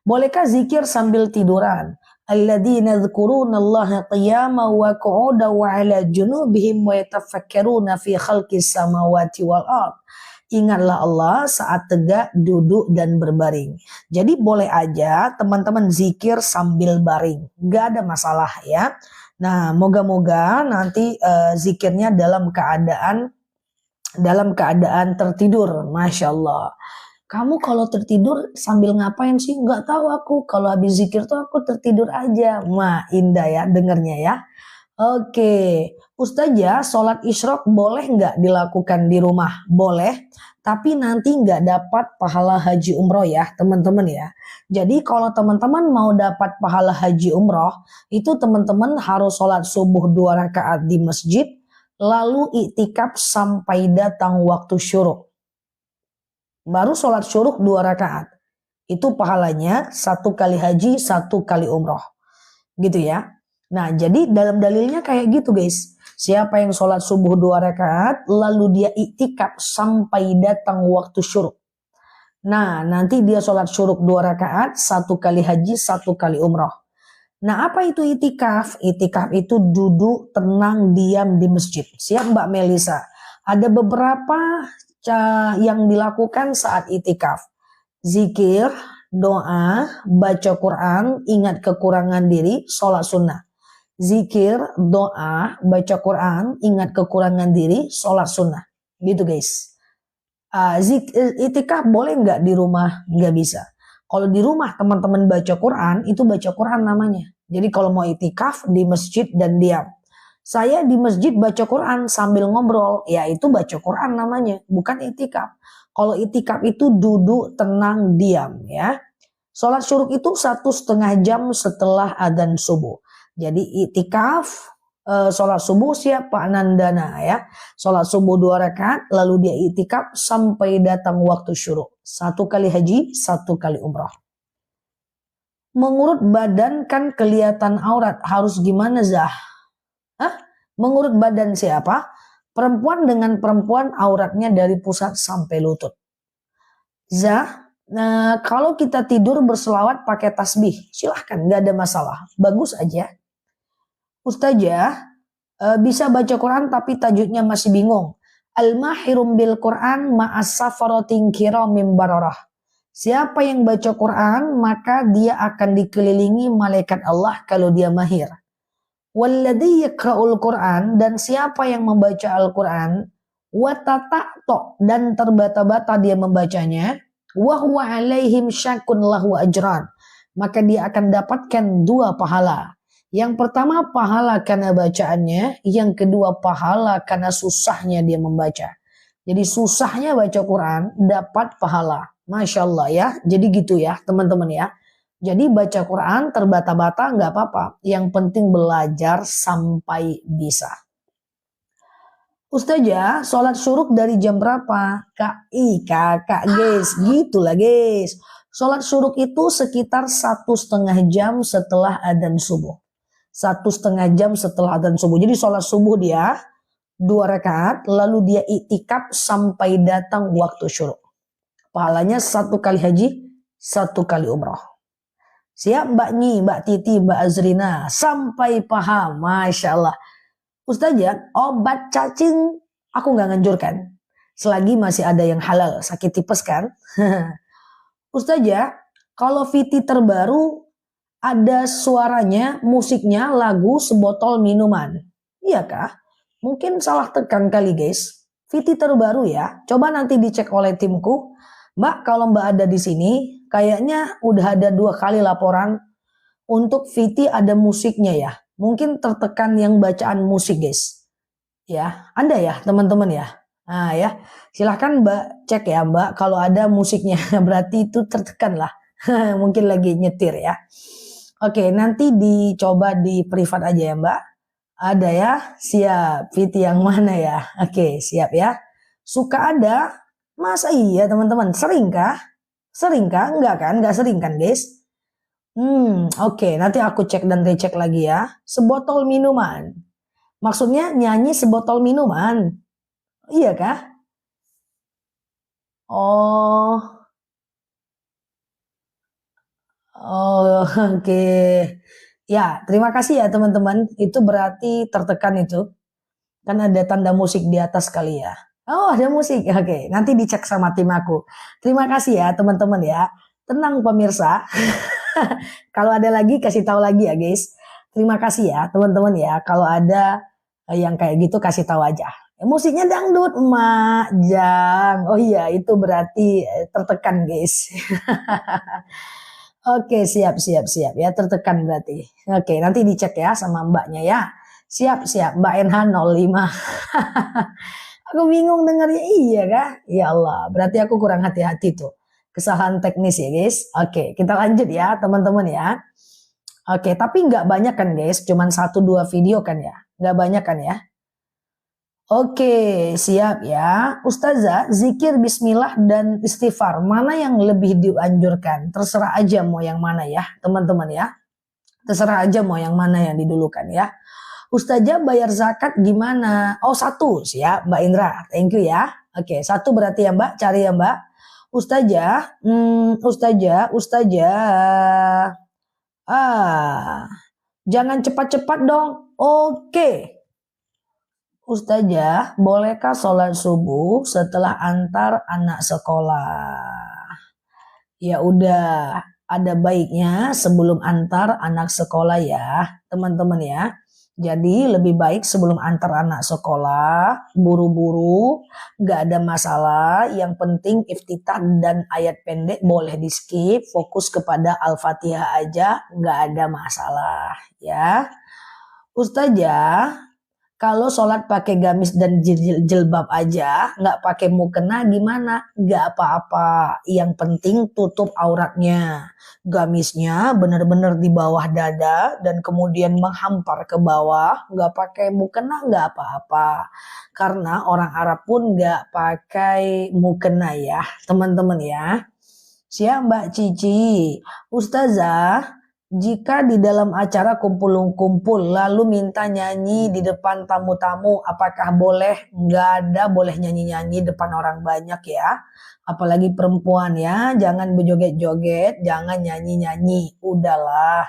Bolehkah zikir sambil tiduran? Alladzina yadhkurunallaha qiyaman wa qu'udan wa 'ala junubihim wa yatafakkaruna fi khalqis samawati wal ardh. Ingatlah Allah saat tegak, duduk dan berbaring. Jadi boleh aja teman-teman zikir sambil baring. Gak ada masalah ya. Nah, moga-moga nanti zikirnya dalam keadaan tertidur. Masya Allah. Kamu kalau tertidur sambil ngapain sih? Nggak tahu aku. Kalau habis zikir tuh aku tertidur aja. Wah, indah ya dengernya ya. Oke, Ustazah, sholat isyraq boleh nggak dilakukan di rumah? Boleh, tapi nanti nggak dapat pahala haji umroh ya teman-teman ya. Jadi kalau teman-teman mau dapat pahala haji umroh, itu teman-teman harus sholat subuh 2 rakaat di masjid, lalu iktikaf sampai datang waktu syuruk. Baru sholat syuruk 2 rakaat. Itu pahalanya 1 kali haji, 1 kali umroh. Gitu ya. Nah, jadi dalam dalilnya kayak gitu guys. Siapa yang sholat subuh 2 rakaat, lalu dia iktikaf sampai datang waktu syuruk. Nah, nanti dia sholat syuruk 2 rakaat, 1 kali haji, 1 kali umroh. Nah, apa itu itikaf? Itikaf itu duduk tenang diam di masjid. Siap Mbak Melisa? Ada beberapa yang dilakukan saat itikaf. Zikir, doa, baca Quran, ingat kekurangan diri, sholat sunnah. Zikir, doa, baca Quran, ingat kekurangan diri, sholat sunnah. Gitu guys. Itikaf boleh nggak di rumah? Nggak bisa. Kalau di rumah teman-teman baca Quran, itu baca Quran namanya. Jadi kalau mau itikaf di masjid dan diam. Saya di masjid baca Quran sambil ngobrol, ya itu baca Quran namanya, bukan itikaf. Kalau itikaf itu duduk tenang diam ya. Sholat syuruk itu 1,5 jam setelah adzan subuh. Jadi itikaf, sholat subuh siap Pak Nandana ya. Sholat subuh 2 rakaat, lalu dia itikaf sampai datang waktu syuruk. 1 kali haji, 1 kali umrah. Mengurut badan kan kelihatan aurat, harus gimana Zah? Mengurut badan siapa? Perempuan dengan perempuan auratnya dari pusat sampai lutut. Zah, kalau kita tidur berselawat pakai tasbih, silahkan, gak ada masalah, bagus aja. Ustazah, bisa baca Quran tapi tajudnya masih bingung. Al-mahirum bil Quran ma'as safaratin kiramim bararah. Siapa yang baca Quran maka dia akan dikelilingi malaikat Allah kalau dia mahir. Walladzi yaqra'ul Quran, dan siapa yang membaca Al-Quran watata'to, dan terbata-bata dia membacanya, wa huwa alaihim syakun lahu ajran, maka dia akan dapatkan 2 pahala. Yang pertama pahala karena bacaannya, yang kedua pahala karena susahnya dia membaca. Jadi susahnya baca Quran dapat pahala. Masya Allah ya. Jadi gitu ya teman-teman ya. Jadi baca Quran terbata-bata nggak apa-apa. Yang penting belajar sampai bisa. Ustazah, sholat syuruk dari jam berapa? Kakak guys, gitulah guys. Sholat syuruk itu sekitar 1,5 jam setelah adzan subuh. 1,5 jam setelah adzan subuh. Jadi sholat subuh dia 2 rakaat, lalu dia iktikaf sampai datang waktu syuruk. Pahalanya 1 kali haji, 1 kali umrah. Siap Mbak Nyi, Mbak Titi, Mbak Azrina, sampai paham, Masya Allah. Ustazah, obat cacing aku nggak nganjurkan. Selagi masih ada yang halal, sakit tipes kan. Ustazah, kalau VT terbaru ada suaranya, musiknya, lagu, sebotol minuman. Iya kah? Mungkin salah tekan kali guys. VT terbaru ya. Coba nanti dicek oleh timku. Mbak, kalau Mbak ada di sini, kayaknya udah ada 2 kali laporan untuk VT ada musiknya ya. Mungkin tertekan yang bacaan musik guys. Ya, Anda ya teman-teman ya. Nah ya, silahkan Mbak cek ya Mbak. Kalau ada musiknya berarti itu tertekan lah. Mungkin lagi nyetir ya. Oke, nanti dicoba di privat aja ya Mbak. Ada ya, siap. VT yang mana ya? Oke, siap ya. Suka ada? Masa iya teman-teman? Sering kah? Sering kah? Enggak kan? Enggak sering kan guys? Oke, nanti aku cek dan recek lagi ya. Sebotol minuman. Maksudnya nyanyi sebotol minuman. Iya kah? Oh, oke. Ya, terima kasih ya teman-teman. Itu berarti tertekan itu. Kan ada tanda musik di atas kali ya. Oh, ada musik. Oke, nanti dicek sama tim aku. Terima kasih ya teman-teman ya. Tenang pemirsa. Kalau ada lagi kasih tahu lagi ya guys. Terima kasih ya teman-teman ya. Kalau ada yang kayak gitu kasih tahu aja. Musiknya dangdut, Mak Jang. Oh iya, itu berarti tertekan guys. Oke, siap ya, tertekan berarti. Oke, nanti dicek ya sama mbaknya ya. Siap, Mbak NH 05. Aku bingung dengarnya, iya kah? Ya Allah, berarti aku kurang hati-hati tuh. Kesalahan teknis ya guys. Oke, kita lanjut ya teman-teman ya. Oke, tapi nggak banyak kan guys, cuman 1-2 video kan ya. Nggak banyak kan ya. Oke, siap ya. Ustazah, zikir bismillah dan istighfar, mana yang lebih dianjurkan? Terserah aja mau yang mana ya, teman-teman ya. Terserah aja mau yang mana yang didulukan ya. Ustazah bayar zakat gimana? Oh, satu, siap Mbak Indra, thank you ya. Oke, satu berarti ya Mbak, cari ya Mbak. Ustazah, Ustazah, jangan cepat-cepat dong. Oke. Ustazah, bolehkah sholat subuh setelah antar anak sekolah? Ya udah, ada baiknya sebelum antar anak sekolah ya, teman-teman ya. Jadi lebih baik sebelum antar anak sekolah, buru-buru, gak ada masalah. Yang penting iftitah dan ayat pendek boleh di skip, fokus kepada Al-Fatihah aja, gak ada masalah ya. Ustazah, kalau sholat pakai gamis dan jilbab aja, nggak pakai mukena gimana? Nggak apa-apa. Yang penting tutup auratnya. Gamisnya benar-benar di bawah dada dan kemudian menghampar ke bawah. Nggak pakai mukena nggak apa-apa. Karena orang Arab pun nggak pakai mukena ya, teman-teman ya. Siap Mbak Cici. Ustazah, jika di dalam acara kumpul-kumpul lalu minta nyanyi di depan tamu-tamu, apakah boleh? Nggak ada boleh nyanyi-nyanyi depan orang banyak ya. Apalagi perempuan ya, jangan berjoget-joget, jangan nyanyi-nyanyi. Udahlah,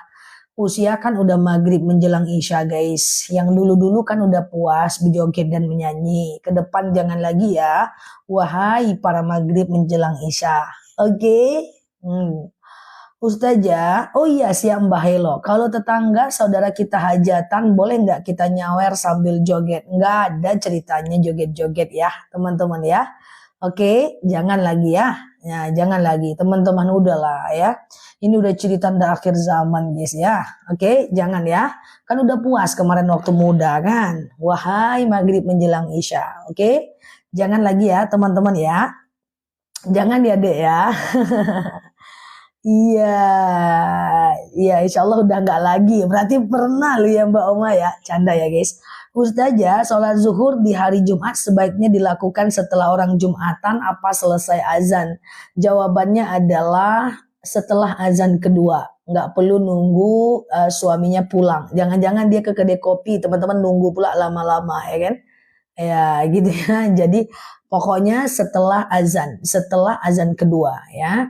usia kan udah maghrib menjelang isya guys. Yang dulu-dulu kan udah puas berjoget dan menyanyi. Ke depan jangan lagi ya, wahai para maghrib menjelang isya. Oke? Ustazah, oh iya siap Mbak Helo. Kalau tetangga saudara kita hajatan, boleh nggak kita nyawer sambil joget? Nggak ada ceritanya joget-joget ya teman-teman ya. Oke, jangan lagi ya. Ya, jangan lagi teman-teman, udahlah ya. Ini udah cerita tanda akhir zaman guys ya. Oke, jangan ya. Kan udah puas kemarin waktu muda kan. Wahai maghrib menjelang isya. Oke, jangan lagi ya teman-teman ya. Jangan ya dek ya. Iya, iya insya Allah udah nggak lagi. Berarti pernah lu ya Mbak Oma ya, canda ya guys. Ustazah, sholat zuhur di hari Jumat sebaiknya dilakukan setelah orang Jumatan apa selesai azan? Jawabannya adalah setelah azan kedua. Nggak perlu nunggu suaminya pulang. Jangan-jangan dia ke kedai kopi, teman-teman nunggu pula lama-lama ya kan? Ya gitu ya. Jadi pokoknya setelah azan kedua ya.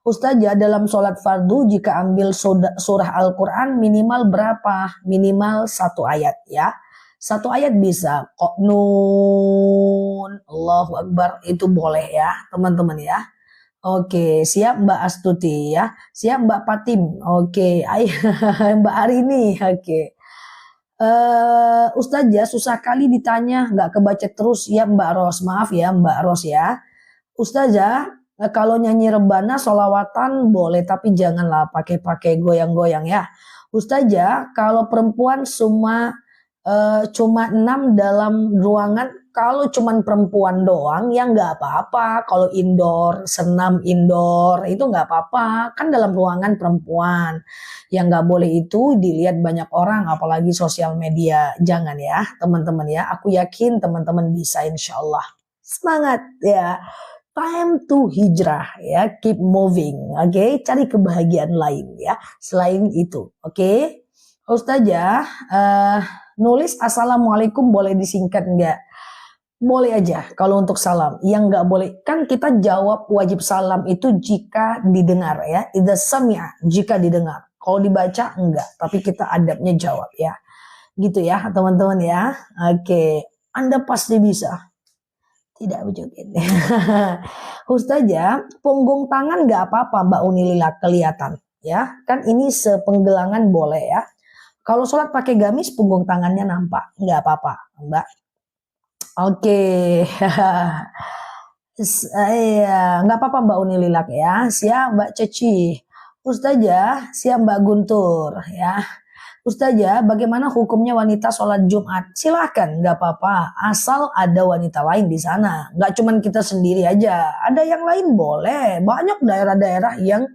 Ustazah, dalam sholat fardu jika ambil surah Al-Quran minimal berapa? Minimal 1 ayat ya. 1 ayat bisa. Kok nun, Allahu Akbar, itu boleh ya teman-teman ya. Oke, siap Mbak Astuti ya. Siap Mbak Patim. Oke, Mbak Arini. Oke. Ustazah, susah kali ditanya, nggak kebaca terus ya Mbak Ros. Maaf ya Mbak Ros ya. Ustazah, kalau nyanyi rebana solawatan boleh, tapi janganlah pakai goyang-goyang ya. Ustazah, kalau perempuan cuma 6 dalam ruangan, kalau cuma perempuan doang ya nggak apa-apa. Kalau indoor, senam indoor itu nggak apa-apa, kan dalam ruangan perempuan. Yang nggak boleh itu dilihat banyak orang, apalagi sosial media. Jangan ya teman-teman ya. Aku yakin teman-teman bisa insya Allah. Semangat ya. Time to hijrah ya, keep moving, oke? Cari kebahagiaan lain ya, selain itu, oke? Ustazah, nulis assalamualaikum boleh disingkat nggak? Boleh aja kalau untuk salam. Yang nggak boleh, kan kita jawab wajib salam itu jika didengar ya, idza sami'a, jika didengar. Kalau dibaca enggak, tapi kita adabnya jawab ya. Gitu ya teman-teman ya, oke? Anda pasti bisa. Tidak berjoget. Ustazah, punggung tangan nggak apa-apa Mbak Unilila kelihatan ya. Kan ini sepenggelangan boleh ya. Kalau sholat pakai gamis punggung tangannya nampak, nggak apa-apa Mbak. Oke. Iya, nggak apa-apa Mbak Unilila ya. Siap Mbak Ceci. Ustazah, siap Mbak Guntur ya. Ustazah, bagaimana hukumnya wanita sholat Jumat? Silahkan, nggak apa-apa. Asal ada wanita lain di sana. Nggak cuman kita sendiri aja. Ada yang lain boleh. Banyak daerah-daerah yang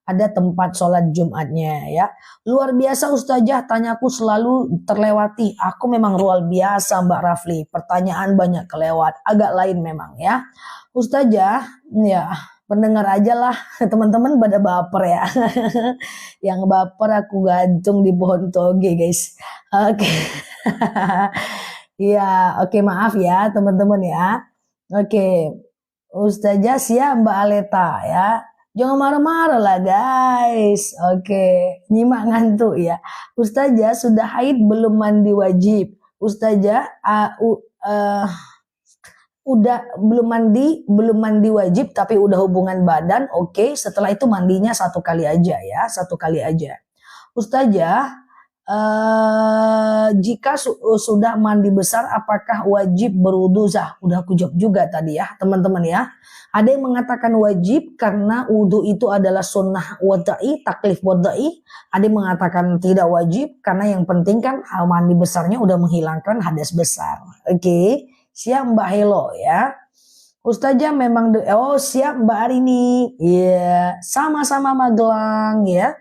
ada tempat sholat Jumatnya ya. Luar biasa Ustazah, tanyaku selalu terlewati. Aku memang luar biasa Mbak Rafli. Pertanyaan banyak kelewat, agak lain memang ya. Ustazah, ya pendengar aja lah, teman-teman pada baper ya. Yang baper aku gantung di pohon toge guys. Oke. Iya, oke maaf ya teman-teman ya. Oke, Ustazah siap Mbak Aleta ya. Jangan marah-marah lah guys. Oke, nyimak ngantuk ya. Ustazah sudah haid belum mandi wajib? Ustazah udah belum mandi wajib tapi udah hubungan badan, oke. Setelah itu mandinya satu kali aja ya, satu kali aja. Ustazah, jika sudah mandi besar apakah wajib berwudu sah? Udah aku jawab juga tadi ya teman-teman ya. Ada yang mengatakan wajib karena wudu itu adalah sunnah wadai, taklif wadai. Ada yang mengatakan tidak wajib karena yang penting kan mandi besarnya udah menghilangkan hadas besar. Oke. Siap Mbak Helo ya. Ustazah memang siap Mbak Arini. Iya, sama-sama Magelang ya.